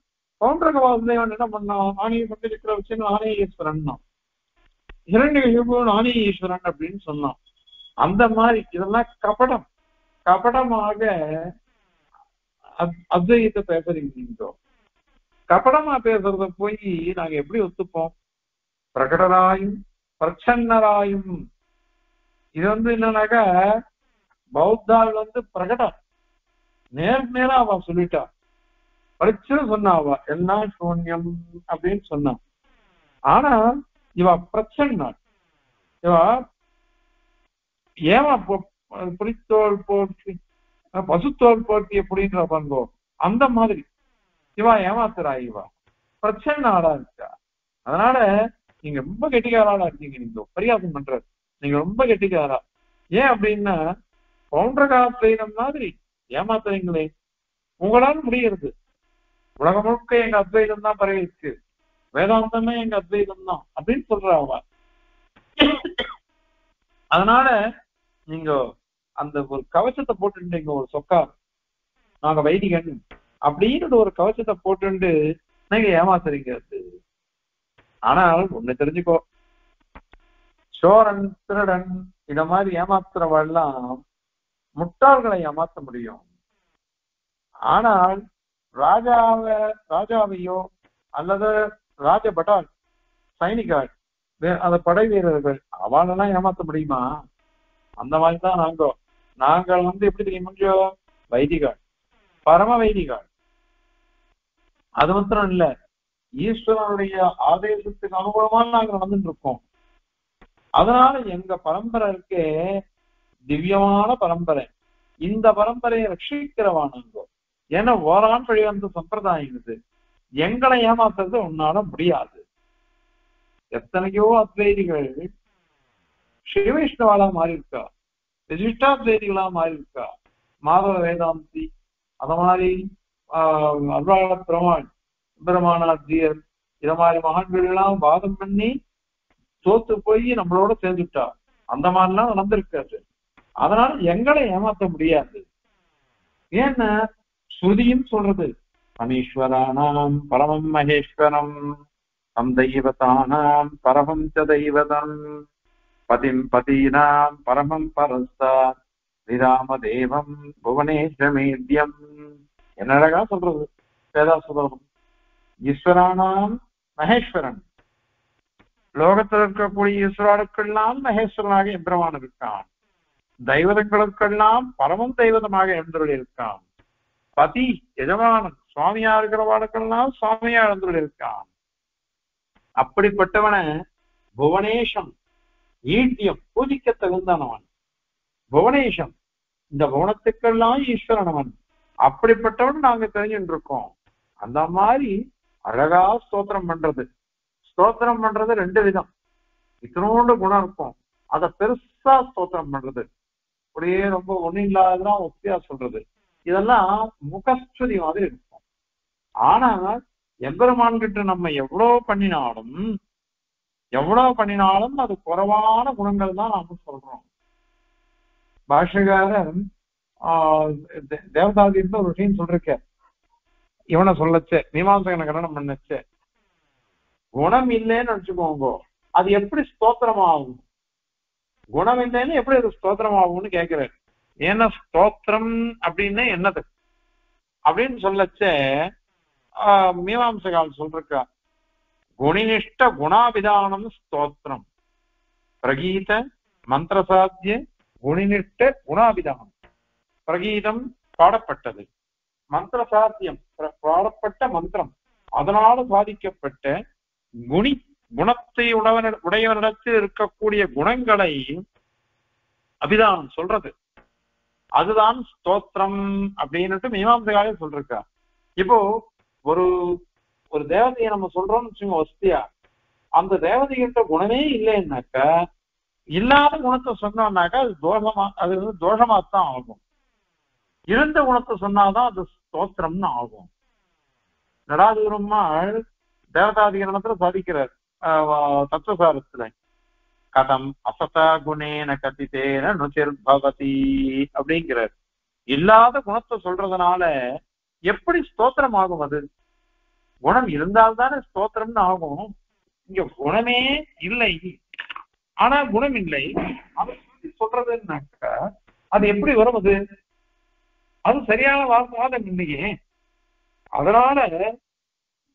S2: என்ன பண்ணான்? ஆணையை கொண்டு இருக்கிற வச்சு ஆணையேஸ்வரன் தான், இரண்டு ஆணையேஸ்வரன் அப்படின்னு சொன்னான். அந்த மாதிரி இதெல்லாம் கபடமாக அத்வைதத்தை பேசுறீங்க. கபடமா பேசுறத போய் நாங்க எப்படி ஒத்துப்போம்? பிரகடராயும் பிரச்சன்னராயும். இது என்னன்னாக்கா, பௌத்தாள் பிரகடம் நேரா அவ சொல்லிட்டா, படிச்சு சொன்னா, அவ எல்லாம் சூன்யம் அப்படின்னு சொன்னான். ஆனா இவ பிரச்சனை, இவ ஏமா புலித்தோல் போட்டி பசுத்தோல் போட்டி அப்படின்ற பண்போ அந்த மாதிரி இவா ஏமாத்துறா. இவா பிரச்சனை ஆளா இருக்கா. அதனால நீங்க ரொம்ப கெட்டிக்காரா இருக்கீங்க. நீங்க பரிகாசம் பண்றது, நீங்க ரொம்ப கெட்டிக்காரா. ஏன் அப்படின்னா, பவுண்டரகாத்வைதம் மாதிரி ஏமாத்துறீங்களே. உங்களால முடியறது. உலகம் முழுக்க எங்க அத்வைதம் தான் பரவி இருக்கு, வேதாந்தமே எங்க அத்வைதம் தான் அப்படின்னு சொல்ற அவ. அதனால நீங்க அந்த ஒரு கவசத்தை போட்டுட்டீங்க, ஒரு சொக்கா, நாங்க வைதிகன் அப்படின்னு ஒரு கவசத்தை போட்டு நீங்க ஏமாத்துறீங்க. ஆனால் ஒண்ணு தெரிஞ்சுக்கோ, சோரன் திருடன் இந்த மாதிரி ஏமாத்துறவெல்லாம் முட்டாள்களை ஏமாத்த முடியும். ஆனால் ராஜாவையோ அல்லது ராஜபட்டால் சைனிகாள் அந்த படை வீரர்கள் அவளெல்லாம் ஏமாத்த முடியுமா? அந்த மாதிரிதான் நாங்கள் எப்படி தெரியுமா, வைதிகாள், பரம வைதிகாள். அது மாத்திரம் இல்ல, ஈஸ்வரனுடைய ஆதேசத்துக்கு அனுகூலமா நாங்க நடந்துட்டு இருக்கோம். அதனால எங்க பரம்பரை இருக்கே திவ்யமான பரம்பரை. இந்த பரம்பரையை ரட்சிக்கிறவானாங்கோ. ஏன்னா ஓரான் வழி வந்த சம்பிரதாயம் இது. எங்களை ஏமாத்துறது உன்னால முடியாது. எத்தனையோ அத்வைதிகள் ஸ்ரீவைஷ்ணவாளா மாறி இருக்கா, விசிஷ்டாத்வைதிகளா மாறி இருக்கா, மாதவ வேதாந்தி, அத மாதிரி அருளாள பெருமாள், பிரமாணாத்தியர், இத மாதிரி மகான்கள் எல்லாம் வாதம் பண்ணி தோத்து போய் நம்மளோட சேர்ந்துட்டா. அந்த மாதிரிலாம் நடந்திருக்காது. அதனால எங்களை ஏமாத்த முடியாது. ஏன்னா ஸ்ருதியும் சொல்றது, அமீஸ்வரானாம் பரமம் மகேஸ்வரம், தம் தெய்வதானாம் பரமம் ச தெய்வதம், பதிம் பதீனாம் பரமம் பரஸ்தா விராம தேவம் புவனேஸ்வரமேத்யம். என்ன அழகா சொல்றது வேதாசுதம். ஈஸ்வரானாம் மகேஸ்வரன், லோகத்தில் இருக்கக்கூடிய ஈஸ்வராளுக்கெல்லாம் மகேஸ்வரனாக எம்பிரமான் இருக்கான். தெய்வதங்களுக்கெல்லாம் பரமம் தெய்வதமாக எழுந்துள்ள இருக்கான். பதி எஜமானன் சுவாமியா இருக்கிறவாளுக்கெல்லாம் சுவாமியா எழுந்துள்ள இருக்கான். அப்படிப்பட்டவன புவனேஷம் ஈட்டியம் பூஜிக்க தகுந்தனவன். புவனேஷம் இந்த புவனத்துக்கெல்லாம் ஈஸ்வரனவன். அப்படிப்பட்டவன் நாங்க தெரிஞ்சுட்டு இருக்கோம். அந்த மாதிரி அழகா ஸ்தோத்திரம் பண்றது. ஸ்தோத்திரம் பண்றது ரெண்டு விதம். இத்தனோண்டு குணம் இருக்கும், அத பெருசா ஸ்தோத்திரம் பண்றது, அப்படியே ரொம்ப ஒண்ணு இல்லாததான் ஒத்தியா சொல்றது. இதெல்லாம் முகஸ்துதி மாதிரி இருக்கும். ஆனா எம்பெருமான் கிட்ட நம்ம எவ்வளவு பண்ணினாலும் அது குறைவான குணங்கள் தான் நாம சொல்றோம். பாஷகாரர் தேவதாதின்னு ஒரு விஷயம் சொல்லிருக்க, இவனை சொல்லச்சே மீமாம்சகனை கரணம் பண்ணச்சே, குணம் இல்லைன்னு வச்சுக்கோங்க, அது எப்படி ஸ்தோத்திரமாகும்? குணம் இல்லைன்னு எப்படி அது ஸ்தோத்திரமாகும்னு கேட்கிறாரு. ஏன்னா ஸ்தோத்திரம் அப்படின்னு என்னது அப்படின்னு சொல்லச்சே மீமாம்சகால் சொல்றா, குணினிஷ்ட குணாபிதானம் ஸ்தோத்திரம், பிரகீத மந்திரசாத்திய குணினிஷ்ட குணாபிதானம். பிரகீதம் பாடப்பட்டது, மந்திர சாத்தியம் பாடப்பட்ட மந்திரம், அதனால சாதிக்கப்பட்ட குணத்தை உடையவனிடத்தில் இருக்கக்கூடிய குணங்களை அபிதானம் சொல்றது, அதுதான் ஸ்தோத்திரம் அப்படின்னுட்டு மீமாம்சகாலே சொல்லிருக்கா. இப்போ ஒரு ஒரு தேவதையை நம்ம சொல்றோம்னு வச்சுக்கோங்க வசதியா, அந்த தேவதைகிட்ட குணமே இல்லைன்னாக்கா, இல்லாத குணத்தை சொன்னோம்னாக்கா அது தோஷமாத்தான் ஆகும். இருந்த குணத்தை சொன்னாதான் அது ஸ்தோத்திரம்னு ஆகும். நடாதூரம்மாள் தேவதாதிகரணத்துல சாதிக்கிறார் தத்துவசாரத்துல, கதம் அசதா குணேன கதிதேன நுச்சிர்பவதி அப்படிங்கிறார். இல்லாத குணத்தை சொல்றதுனால எப்படி ஸ்தோத்திரம் ஆகும்? அது குணம் இருந்தால்தானே ஸ்தோத்திரம்னு ஆகும். இங்க குணமே இல்லை, ஆனா குணம் இல்லை, அதை சொல்றதுன்னாக்கா அது எப்படி வரும்? அது சரியான வாதம் இல்லையே. அதனால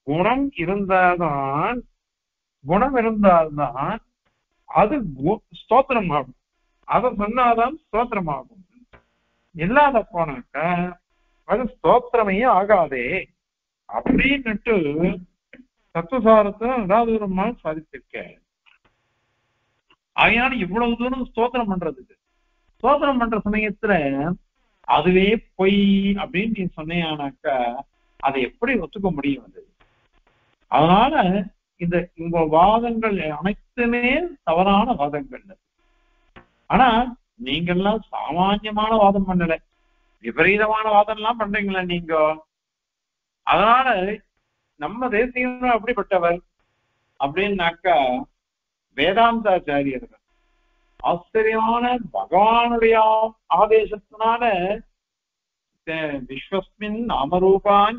S2: குணம் இருந்தால்தான் அது ஸ்தோத்திரம் ஆகும். அதை சொன்னாதான் ஸ்தோத்திரம் ஆகும். இல்லாத போனாக்க அது ஸ்தோத்திரமே ஆகாதே அப்படின்னுட்டு தத்துவசாரத்தை நடாதூரமா சாதிச்சிருக்க. அதனால இவ்வளவு தூரம் ஸ்தோத்திரம் பண்ற சமயத்துல அதுவே பொய் அப்படின்னு நீ சொன்னியானாக்கா அதை எப்படி ஒத்துக்க முடியும்? அதனால இந்த வாதங்கள் அனைத்துமே தவறான வாதங்கள். ஆனா நீங்கெல்லாம் சாமான்யமான வாதம் பண்ணல, விபரீதமான வாதம் எல்லாம் பண்றீங்களா நீங்க. அதனால நம்ம தேசியம் அப்படிப்பட்டவர் அப்படின்னாக்கா வேதாந்தாச்சாரியர்கள் ஆச்சரியமான பகவானுடைய ஆதேசத்தினால விஸ்வஸ்மின் நாமரூபான்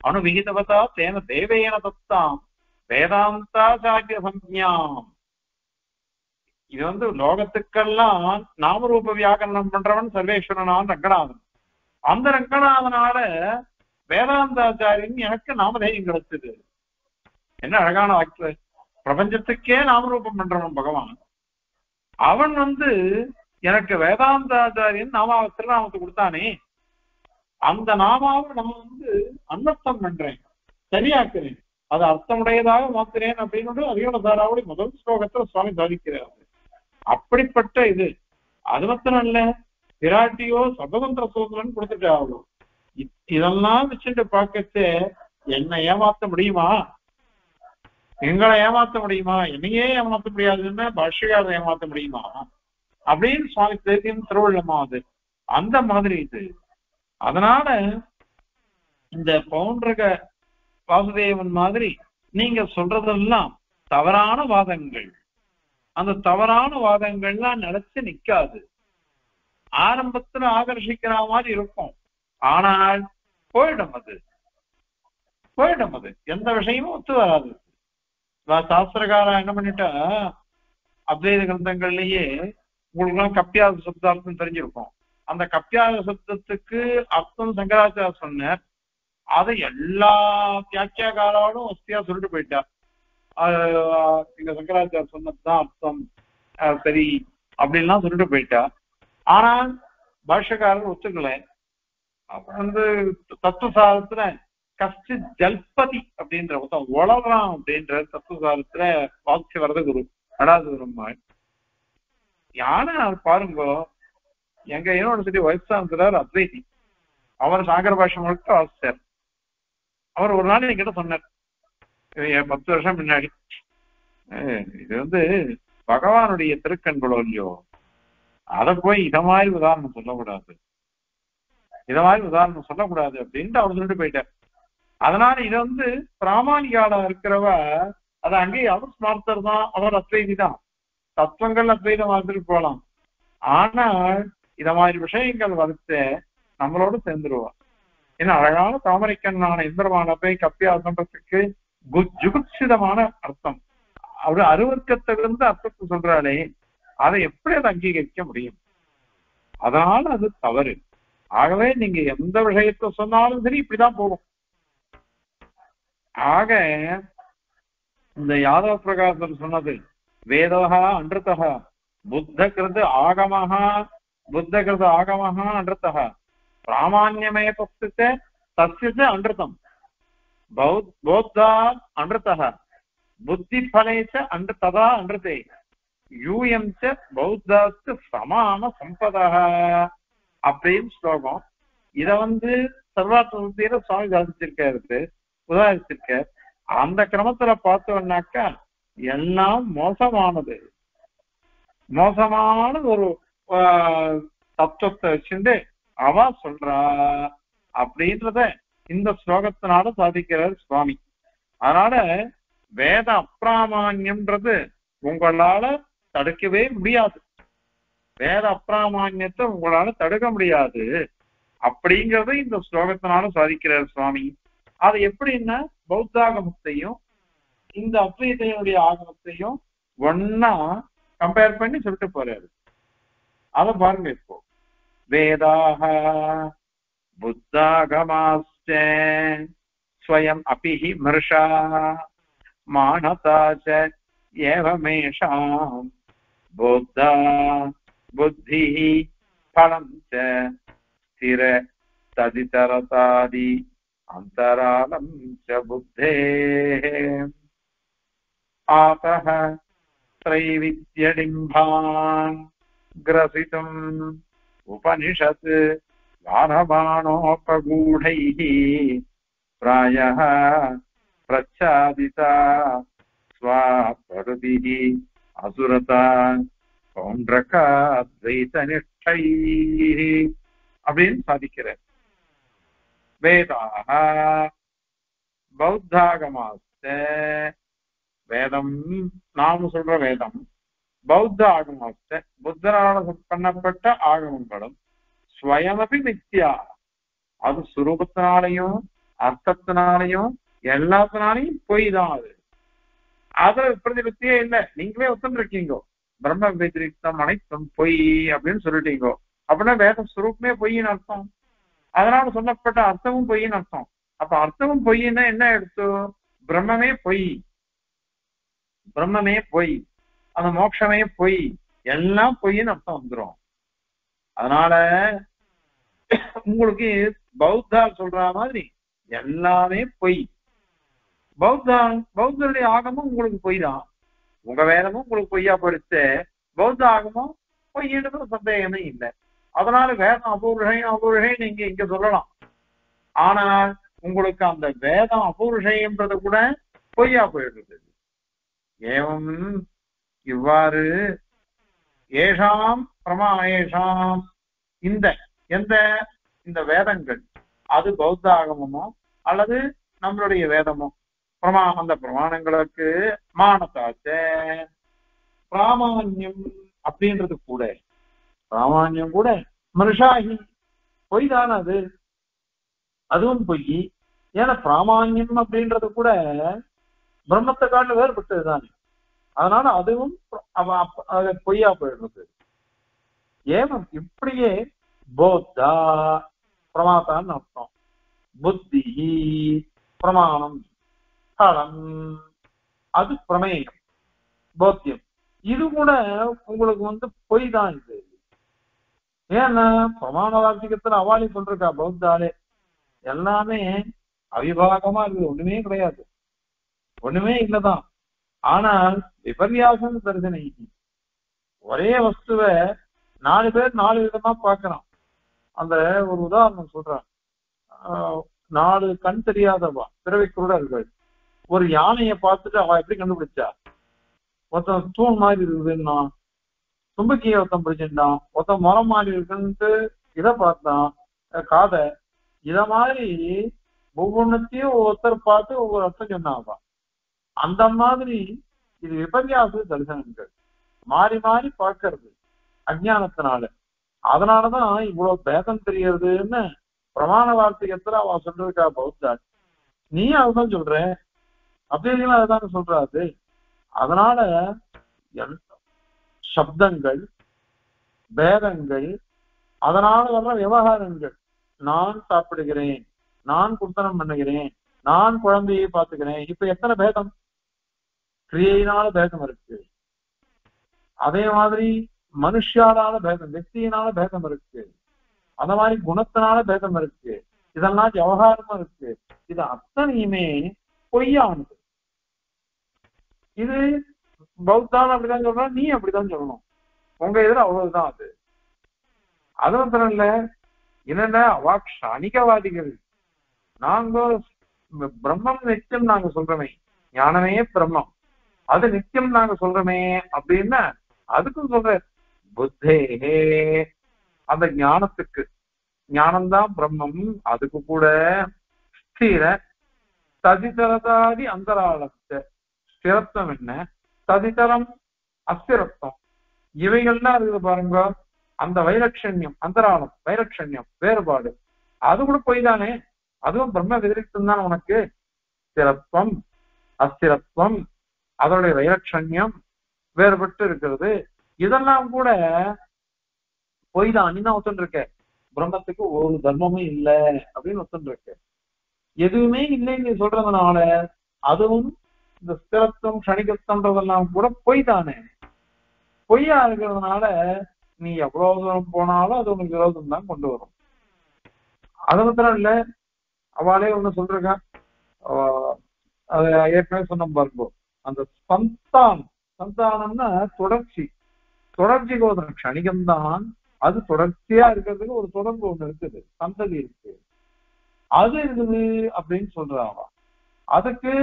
S2: அனுவிகிதவதா தேன தேவேன தத்தாம் வேதாந்தாச்சாரிய சஞ்ஞாம். இது லோகத்துக்கெல்லாம் நாமரூப வியாக்கரணம் பண்றவன் சர்வேஸ்வரனான் ரங்கநாதன். அந்த ரங்கநாதனால வேதாந்தாச்சாரியன் எனக்கு நாமதேயம் கிடைச்சது. என்ன அழகான வாக்கு! பிரபஞ்சத்துக்கே நாமரூபம் பண்றவன் பகவான். அவன் எனக்கு வேதாந்தாச்சாரியன் திருநாமத்தை கொடுத்தானே, அந்த நாமாவை நம்ம அன்னர்த்தம் பண்றேன், சரியாக்குறேன், அது அர்த்தமுடையதாக மாத்துறேன் அப்படின்னு அதிகாரதாராவுடைய முதல் ஸ்லோகத்துல சுவாமி சாதிக்கிறார். அப்படிப்பட்ட அது மாத்திரம் இல்ல, விராட்டியோ சர்வதந்திர சோதரன் கொடுத்துட்டாவோ. இதெல்லாம் வச்சுட்டு பார்க்கச்சு என்னை ஏமாத்த முடியுமா? எங்களை ஏமாத்த முடியுமா? என்னையே ஏமாத்த முடியாதுன்னு பாஷ்யக்காரரை ஏமாத்த முடியுமா அப்படின்னு சுவாமி தேசியம் திருவள்ளமா அந்த மாதிரி அதனால இந்த பௌண்டரக வாசுதேவன் மாதிரி நீங்க சொல்றதெல்லாம் தவறான வாதங்கள். அந்த தவறான வாதங்கள்லாம் நினைச்சு நிக்காது. ஆரம்பத்துல ஆகர்ஷிக்கிற மாதிரி இருக்கும், ஆனால் போயிடும். எந்த விஷயமும் ஒத்து வராது. சாஸ்திரகாரன் என்ன பண்ணிட்டா, அத்வைத கிரந்தங்கள்லயே உங்களுக்கு எல்லாம் கப்பியாத சப்தார்த்தம் தெரிஞ்சிருக்கும். அந்த கப்பியாத சப்தத்துக்கு அர்த்தம் சங்கராச்சாரியர் சொன்னார். அதை எல்லா வியாக்கியாக்காரோடும் வசதியா சொல்லிட்டு போயிட்டா. எங்க சங்கராச்சாரியர் சொன்னதுதான் அர்த்தம் சரி அப்படின்லாம் சொல்லிட்டு போயிட்டா. ஆனால் பாஷ்யக்காரர் ஒத்துக்கல. அப்ப தத்துவசாரத்துல கஷ்டி ஜல்பதி அப்படின்ற வளர்றான் அப்படின்ற தத்துவசாரத்துல வாட்சி வரத குரு நடாதுரம்மாள். யானை பாருங்க, எங்க யூனிவர்சிட்டி வைஸ் சான்சலர் அத்வைதி, அவர் சாகர பாஷை முழுக்க வாசிச்சார். அவர் ஒரு நாள் என்கிட்ட சொன்னார் 10 வருஷம் முன்னாடி, இது பகவானுடைய திருக்கண்களோ இல்லையோ, அதை போய் இத மாதிரி உதாரணம் சொல்லக்கூடாது அப்படின்ட்டு அவர் சொல்லிட்டு போயிட்டார். அதனால இது பிராமணிகால இருக்கிறவ அது அங்கேயே அவர் ஸ்மார்த்தர் தான், அவர் அத்வைதி தான், தத்துவங்கள் அத்வைதம் வந்துட்டு போகலாம். ஆனால் இத மாதிரி விஷயங்கள் வகுத்து நம்மளோட சேர்ந்துருவா. ஏன்னா அழகான தாமரைக்கண்ணான இந்திரமான போய் கப்பியாசன்றதுக்கு ஜுகுப்சிதமான அர்த்தம், அவரு அருவர்க்கத்திலிருந்து அர்த்தத்தை சொல்றாளே, அதை எப்படி அதை அங்கீகரிக்க முடியும்? அதனால அது தவறு. ஆகவே நீங்க எந்த விஷயத்தை சொன்னாலும் சரி இப்படிதான் போகும். ஆக இந்த யாதவ பிரகாசர் சொன்னது வேதா அன்றுதா புத்த கிருது ஆகமஹா புத்தகிருத ஆகமஹ அன்ருத்தः பிராமான்யமய பஸ்திச்ச தஸ்ய ச அன்ருதம் போத்தா அன்ருத்தः புத்தி பலே ச ததா அன்ருதே யூயம் ச பௌத்தாஸ்து சமான சம்பதः அப்படின்னு ஸ்லோகம். இத சர்வாத்ம சுவாமி சாதிச்சிருக்காரு, உதாரிச்சிருக்கார். அந்த கிரமத்துல பார்த்தோம்னாக்கா எல்லாம் மோசமானது, மோசமான ஒரு தத்துவத்தை வச்சுட்டு அவ சொல்றா அப்படின்றத இந்த ஸ்லோகத்தினால சாதிக்கிறார் சுவாமி. அதனால வேத அப்பிராமான்யம்ன்றது உங்களால தடுக்கவே முடியாது, வேத அப்பிராமான்யத்தை உங்களால தடுக்க முடியாது அப்படிங்கறத இந்த ஸ்லோகத்தினால சாதிக்கிறார் சுவாமி. அது எப்படின்னா பௌத்தாகமத்தையும் இந்த அத்வைதையுடைய ஆகமத்தையும் ஒன்னா கம்பேர் பண்ணி சொல்லிட்டு போறாரு. அத பாருங்க. இப்போ வேதாக புத்தாகமாஸ்ச ஸ்வயம் அபிஹி மிருஷா மானதாச ஏவமேஷாம் புத்தா புத்தி பலம் ச ஸ்திர ததிதரதாதி அந்தராலம் ச புத்தே ஆதஹ த்ரைவித்யடிம்பான் கிரசிதும் உபனிஷத் வானபானோபகூடைः பிராயः பிரச்சாதிதா ஸ்வாபருதிः அசுரதா பௌண்ட்ரகா அத்வைதனிஷ்டைः அப்படின்னு சாதிக்கிறார். வேதாக பௌத்தாகமாஸ்த வேதம், நாம சொல்ற வேதம் பௌத்த ஆகமாஸ்த புத்தரால பண்ணப்பட்ட ஆகமங்களும் ஸ்வயமபி மித்யா, அது சுரூபத்தினாலையும் அர்த்தத்தினாலையும் எல்லாத்தினாலையும் பொய் தான். அதுல பிரதிபத்தியே இல்லை. நீங்களே ஒத்துருக்கீங்க பிரம்ம விதிரிக்தம் அனைத்தும் பொய் அப்படின்னு சொல்லிட்டீங்க. அப்படின்னா வேத சுரூபமே பொய்ன்னு அர்த்தம், அதனால சொல்லப்பட்ட அர்த்தமும் பொய்ன்னு அர்த்தம். அப்ப அர்த்தமும் பொய்ன்னா என்ன எடுத்து? பிரம்மமே பொய், பிரம்மமே பொய், அந்த மோட்சமே பொய், எல்லாம் பொய்ன்னு அர்த்தம் வந்துடும். அதனால உங்களுக்கு பௌத்தா சொல்ற மாதிரி எல்லாமே பொய். பௌத்தருடைய ஆகமும் உங்களுக்கு பொய் தான், உங்க வேதமும் உங்களுக்கு பொய்யா போயிடுச்சு, பௌத்த ஆகமும் பொய்யிடுறது சந்தேகமே இல்லை. அதனால வேதம் அபூர்ஷை நீங்க இங்க சொல்லலாம். ஆனால் உங்களுக்கு அந்த வேதம் அபூர்ஷைன்றது கூட பொய்யா போயிடுறது. ஏவம் இவ்வாறு ஏஷாம் பிரமாணேஷாம் இந்த வேதங்கள், அது பௌத்த ஆகமமோ அல்லது நம்மளுடைய வேதமோ, அந்த பிரமாணங்களுக்கு மானதாச்ச பிராமான்யம் அப்படின்றது கூட, பிராமான்யம் கூட மிருஷாகி பொய் தானே அது, அதுவும் பொய். ஏன்னா பிராமான்யம் அப்படின்றது கூட பிரம்மத்தை காட்டு வேறுபட்டது தானே, அதனால அதுவும் பொய்யா போயிடுறது. ஏவம் இப்படியே போத்தா பிரமாத்தான்னு அர்த்தம், புத்தி பிரமாணம், பலம் அது பிரமேயம், போத்தியம், இது கூட உங்களுக்கு பொய் தான். இது ஏன்னா பிரமாண வார்த்திகத்துல அவாளி சொல்றா பௌத்தாலே எல்லாமே அவிபாகமா இருக்குது, ஒண்ணுமே கிடையாது, ஒண்ணுமே இல்லதான். ஆனால் விபர்யாசம் தரிசனை, ஒரே வஸ்துவை 4 பேர் 4 விதமா பார்க்கறான். அந்த ஒரு உதாரணம் சொல்றான். 4 கண் தெரியாதவா பிறவி குருடர்கள் ஒரு யானையை பார்த்துட்டு அவ எப்படி கண்டுபிடிச்சா? ஒருத்தன் தூண் மாதிரி இருக்குதுன்னா தும்பக்கிய ஒருத்தன் பிடிச்சிருந்தான், ஒருத்தன் மரம் மாதிரி இருக்குன்ட்டு இதை பார்த்தான் காதை. இத மாதிரி ஒவ்வொன்றத்தையும் ஒருத்தர் பார்த்து ஒவ்வொரு அர்த்தம் சொன்னாப்பா. அந்த மாதிரி இது விபர்யாச தரிசனங்கள், மாறி மாறி பார்க்கறது அஜ்ஞானத்தினால. அதனாலதான் இவ்வளவு பேதம் தெரியறதுன்னு பிரமாண வார்த்தைகத்துல அவ சொல்றதுக்கா பௌத்தா. நீ அதுதான் சொல்ற, அப்படின்னா அதுதான் சொல்றாது. அதனால சப்தங்கள், பேதங்கள், அதனால வர்ற விவகாரங்கள், நான் சாப்பிடுகிறேன், நான் குர்த்தனம் பண்ணுகிறேன், நான் குழந்தையை பார்த்துக்கிறேன், இப்ப எத்தனை பேதம், கிரியையினால பேதம் இருக்கு. அதே மாதிரி மனுஷாலால பேதம், व्यक्तिயினால பேதம் இருக்கு, அந்த மாதிரி குணத்தினால பேதம் இருக்கு, இதெல்லாம் விவகாரமா இருக்கு. இது அத்தனையுமே பொய்யானது. இது பௌத்தான் அப்படிதான் சொல்றோம், நீ அப்படிதான் சொல்லணும். உங்க எதிர அவ்வளவுதான். அது மாத்திரம் இல்ல, என்னன்னா அவா க்ஷணிகவாதிகள். நாங்க பிரம்மம் நித்தியம் நாங்க சொல்றோமே, ஞானமே பிரம்மம், அது நித்தியம் நாங்க சொல்றோமே அப்படின்னா அதுக்கும் சொல்ற புத்தே, அந்த ஞானத்துக்கு, ஞானம்தான் பிரம்மம், அதுக்கு கூட ஸ்திர ததிதரதாதி அந்தராளத்தை, ஸ்திரத்துவம் என்ன, ததிதரம் அஸ்திரத்துவம், இவைகள்லாம் இருக்குது பாருங்க. அந்த வைலட்சண்யம், அந்தராளம், வைலட்சண்யம், வேறுபாடு, அது கூட போய் தானே, அதுவும் பிரம்ம விதிரிக்தம் தான் உனக்கு. ஸ்திரத்துவம் அஸ்திரத்துவம், அதோடைய வைலட்சண்யம் வேறுபட்டு இருக்கிறது, இதெல்லாம் கூட பொய் தான். நீ தான் ஒத்துன்னு இருக்க பிரம்மத்துக்கு ஒரு தர்மமும் இல்லை அப்படின்னு ஒத்துன்னு இருக்க. எதுவுமே இல்லைன்னு சொல்றதுனால அதுவும் இந்த ஸ்திரத்துவம் க்ஷணிகத்துவம்ன்றதெல்லாம் கூட பொய் தானே. பொய்யா இருக்கிறதுனால நீ எவ்வளவு தூரம் போனாலும் அது உனக்கு விரோதம் தான் கொண்டு வரும். அது மாத்திரம் இல்ல, அவளே ஒண்ணு சொல்றா, அது ஏற்கனவே சொன்ன பாருங்க, அந்த சந்தானம்னா தொடர்ச்சி, தொடர்ச்சி கோதரம் க்ஷணிகம்தான், அது தொடர்ச்சியா இருக்கிறதுக்கு ஒரு தொடர்பு ஒண்ணு இருக்குது, சந்ததி இருக்கு, அது இருக்குது அப்படின்னு சொல்றாங்க. அதுக்கு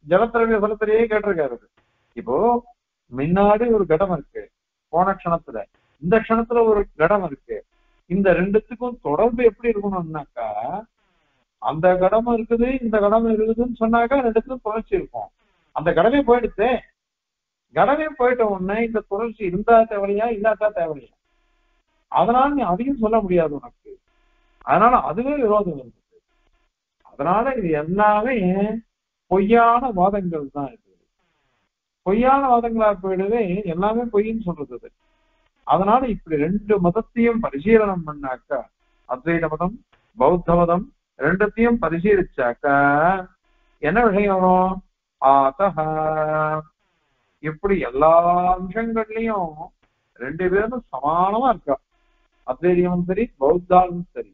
S2: ஜலத்திரவிய பலத்திலேயே கேட்டிருக்காரு. இப்போ முன்னாடி ஒரு கடம் இருக்கு, போன க்ஷணத்துல, இந்த க்ஷணத்துல ஒரு கடம் இருக்கு, இந்த ரெண்டுத்துக்கும் தொடர்பு எப்படி இருக்கணும்னாக்கா, அந்த கடமை இருக்குது இந்த கடமை இருக்குதுன்னு சொன்னாக்கா ரெண்டுத்துக்கும் தொடர்ச்சி இருக்கும். அந்த கடமை போயிடுச்சு, கடமை போயிட்ட உடனே இந்த தொடர்ச்சி இருந்தா தேவையா இல்லாட்டா தேவையா, அதனால நீ அதையும் சொல்ல முடியாது உனக்கு. அதனால அதுவே விரோதம் இருக்குது. அதனால இது எல்லாமே பொய்யான வாதங்கள் தான். இது பொய்யான வாதங்களா போயிடுவே, எல்லாமே பொய்ன்னு சொல்றது. அதனால இப்படி ரெண்டு மதத்தையும் பரிசீலனம் பண்ணாக்கா, அத்வைத மதம் பௌத்த மதம் ரெண்டத்தையும் பரிசீலிச்சாக்கா என்ன விஷயம் வரும்? ஆதஹ, இப்படி எல்லா அம்சங்கள்லயும் ரெண்டு பேரும் சமானமா இருக்கா, அத்வைதியமும் சரி பௌத்தாலும் சரி.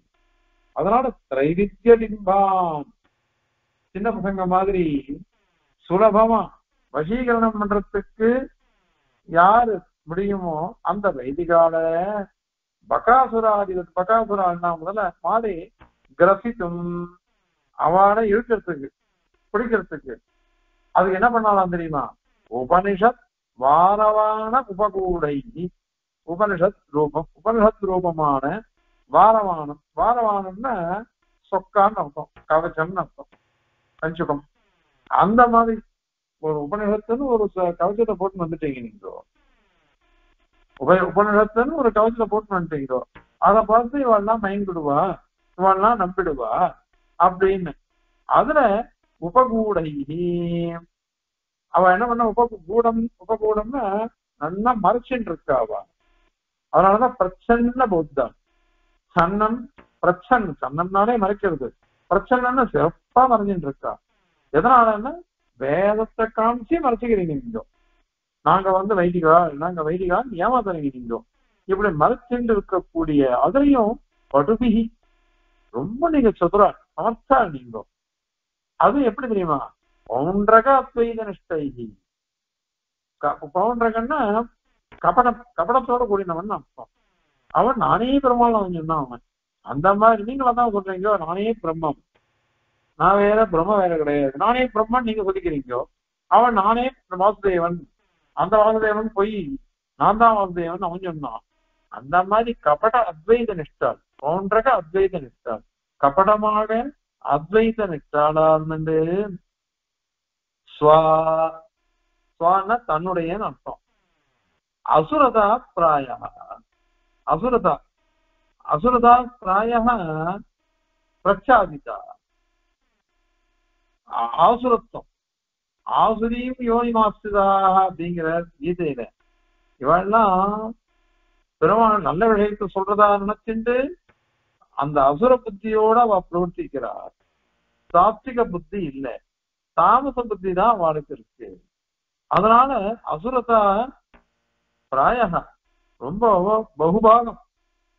S2: அதனால திரைவித்ய லிம்பான், சின்ன பசங்க மாதிரி சுலபமா வசீகரணம் பண்றதுக்கு யாரு முடியுமோ அந்த வைதிகால பகாசுரான்னா முதல்ல மாதிரி கிரசித்தும் அவளை இழுக்கிறதுக்கு பிடிக்கிறதுக்கு அதுக்கு என்ன பண்ணலாம் தெரியுமா? உபனிஷத் வாரவான உபகூடை, உபனிஷத் ரூபம், உபனிஷத் ரூபமான வாரவானம், வாரவானம்னா சொக்கான்னு அர்த்தம், கவச்சம்னு அர்த்தம், கஞ்சுகம். அந்த மாதிரி ஒரு உபநிஷத்துன்னு ஒரு கவச்சத்தை போட்டு வந்துட்டீங்க நீங்க, உபநிஷத்துன்னு ஒரு கவச்சத்தை போட்டு வந்துட்டீங்களோ, அதை பார்த்து இவெல்லாம் மயங்கிடுவா, இவெல்லாம் நம்பிடுவா அப்படின்னு. அதுல உபகூடை அவ என்ன பண்ண, உபகூடம்னா நல்லா மறைச்சுட்டு இருக்காவா. அதனாலதான் பிரச்சன்ன பௌத்தம். சன்னம் பிரச்சன், சன்னம்னாலே மறைக்கிறது, பிரச்சனைன்னா சிறப்பா மறைஞ்சுட்டு இருக்கா. எதனாலன்னா வேதத்தை காமிச்சு மறைச்சுக்கிறீங்க நீங்க, நாங்க வைதிகா ஏமாத்துறீங்க நீங்க, இப்படி மறைச்சுட்டு இருக்கக்கூடிய அதையும் படுபிகி ரொம்ப நீங்க சதுரா சமர்த்தா நீங்க. அது எப்படி தெரியுமா? பவுண்டரக அத்வைத நிஷ்டைகி, பவுண்டரகன்னா கபடத்தோட கூடினவன் அர்த்தம். அவன் நானே பெருமாள் அவன் சொன்னான் அவன். அந்த மாதிரி நீங்க தான் சொல்றீங்க நானே பிரம்மம், நான் வேற பிரம்ம வேற கிடையாது, நானே பிரம்மன் நீங்க சொல்லிக்கிறீங்க. அவன் நானே வாசுதேவன், அந்த வாசுதேவன் பொய், நான் தான் வாசுதேவன் அவன் சொன்னான். அந்த மாதிரி கபட அத்வைத நிஷ்டால், பவுண்டரக அத்வைத நிஷ்டால், கபடமாக அத்வைத நிஷ்டாலா இருந்து ஸ்வான தன்னுடைய அர்த்தம். அசுரதா பிராய, அசுரதா பிராய பிரச்சாதிதா, ஆசுரத்துவம், ஆசுரியும் யோனி மாஸ்திதாக அப்படிங்கிற கீதையில இவெல்லாம் பெருமாள் நல்ல விஷயத்தை சொல்றதா நினைச்சுட்டு அந்த அசுர புத்தியோட அவ பிரவர்த்திக்கிறார். சாத்விக புத்தி இல்லை, தாமச புத்தி தான் அவளுக்கு இருக்கு. அதனால அசுரதா பிராய ரொம்ப பகுபாகம்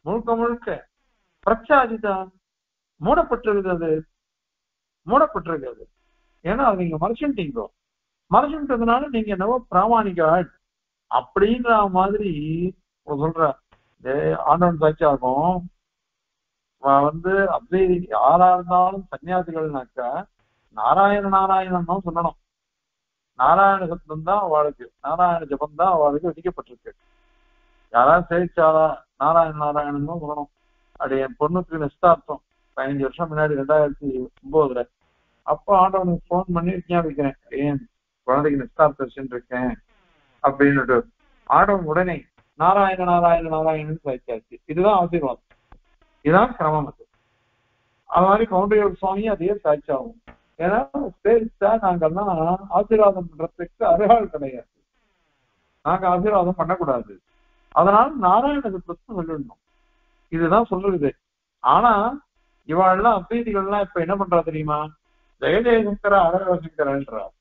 S2: முழுக்க முழுக்க பிரச்சாதிதா மூடப்பட்டிருக்குது, அது மூடப்பட்டிருக்கிறது. ஏன்னா அது நீங்க மறைச்சுட்டீங்க. மறைச்சுட்டதுனால நீங்க என்னவோ பிராமணிகாள் அப்படின்ற மாதிரி சொல்ற ஆண்டவன் சாட்சியாகும். அத்வைதி யாரா இருந்தாலும் சன்னியாசிகள்னாக்கா நாராயண நாராயணன் தான் சொல்லணும். நாராயண சப்தம் தான் அவளுக்கு, நாராயண ஜபம் தான் அவளுக்கு விதிக்கப்பட்டிருக்கு. யாராவது சேவிச்சாரா நாராயண நாராயணன் தான் சொல்லணும். அது என் பொண்ணுக்கு நிஸ்தார்த்தம் 15 வருஷம் முன்னாடி 2009 அப்போ ஆண்டவனுக்கு போன் பண்ணி விஞ்ஞாபிக்கிறேன், ஏன் குழந்தைக்கு நிஸ்தார்த்தம் இருக்கேன் அப்படின்னுட்டு ஆண்டவன் உடனே நாராயண நாராயண நாராயணன் சாய்ச்சாச்சு. இதுதான் ஆசீர்வாதம், இதுதான் கிரமம். அது மாதிரி கவுண்டரியோட சுவாமி அதே சாட்சியாகும். ஏன்னா சேவிச்சா நாங்கெல்லாம் ஆசீர்வாதம் பண்றதுக்கு அருகால் கிடையாது, நாங்க ஆசீர்வாதம் பண்ணக்கூடாது. அதனால நாராயணத்தை பற்றி சொல்லிடணும், இதுதான் சொல்றது. ஆனா இவாள்லாம் அத்வைதிகள்லாம் இப்ப என்ன பண்றா தெரியுமா? ஜெய ஜெயசங்கர அரசங்கரன்றார்.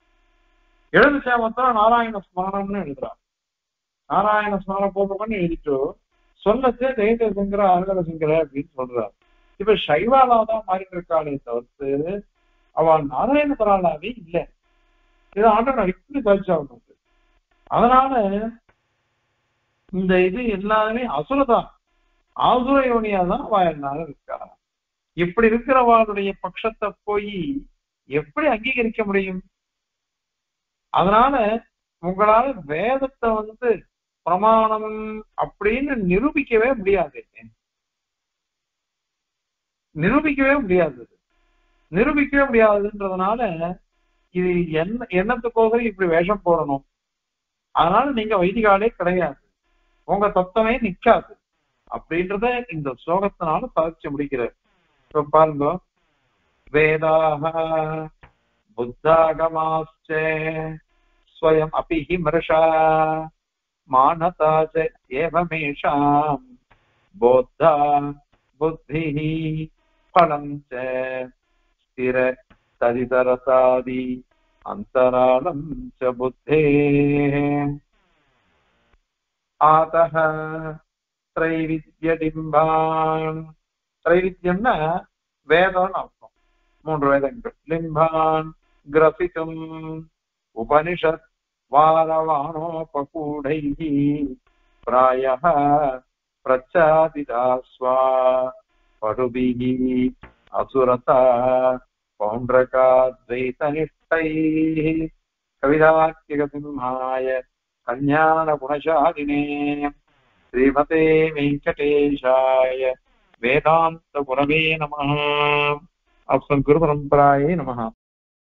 S2: எழுது சேமத்தான் நாராயண ஸ்மரணம்னு எழுதுறார். நாராயண ஸ்மரணம் போட்டுக்கொண்டு எழுதிட்டு சொல்லச்சே ஜெய ஜெயசங்கர அரசங்கர அப்படின்னு சொல்றார். இப்ப சைவாலாதான் மாறிட்டு இருக்காளே தவிர்த்து அவள் நாராயண பராளாவே இல்லை. இது ஆண்டவன் அடிக்கடி சாட்சியாகும். அதனால இந்த இது எல்லாருமே அசுரதான், ஆசுர யோனியாதான் அவ எல்லாரும் இருக்கா. இப்படி இருக்கிறவாளுடைய பட்சத்தை போய் எப்படி அங்கீகரிக்க முடியும்? அதனால உங்களால வேதத்தை பிரமாணம் அப்படின்னு நிரூபிக்கவே முடியாது, நிரூபிக்கவே முடியாதுன்றதுனால இது என்னத்துக்கோசரம் இப்படி வேஷம் போடணும்? அதனால நீங்க வைதிகாலே கிடையாது, உங்க தத்துவமே நிக்காது அப்படின்றத இந்த ஸ்லோகத்தினால சாதிச்சு முடிக்கிறார். இப்ப பாருங்க, வேதாக புத்தாகமாஸ்ச ஸ்வயம் அபிஹி மர்ஷா மானதாச ஏவமேஷாம் போத்தா புத்திஹி பலம் ச ஸ்திர ததிதரசாதி அந்தராளம் ச புத்தே ஆதஹ த்ரைவித்யடிம்பான். த்ரைவித்யம்னா வேதம்னு அர்த்தம், 3 வேதங்கள். லிம்பான் கிரசிகம் உபனிஷத் வாரவானோபகூடைஹி பிராயஹ பிரச்சாதிதாஸ்வா படுபிஹி அசுரதா பௌண்ட்ரகாத்வைதனிஷ்டைஹி கவிதாக்கியசிம்ஹாய கல்யாண குணசாலினே ஸ்ரீமதே வெங்கடேஷாய வேதாந்த குரவே நமः. அஸ்மத் குரு பரம்பராயே நமः.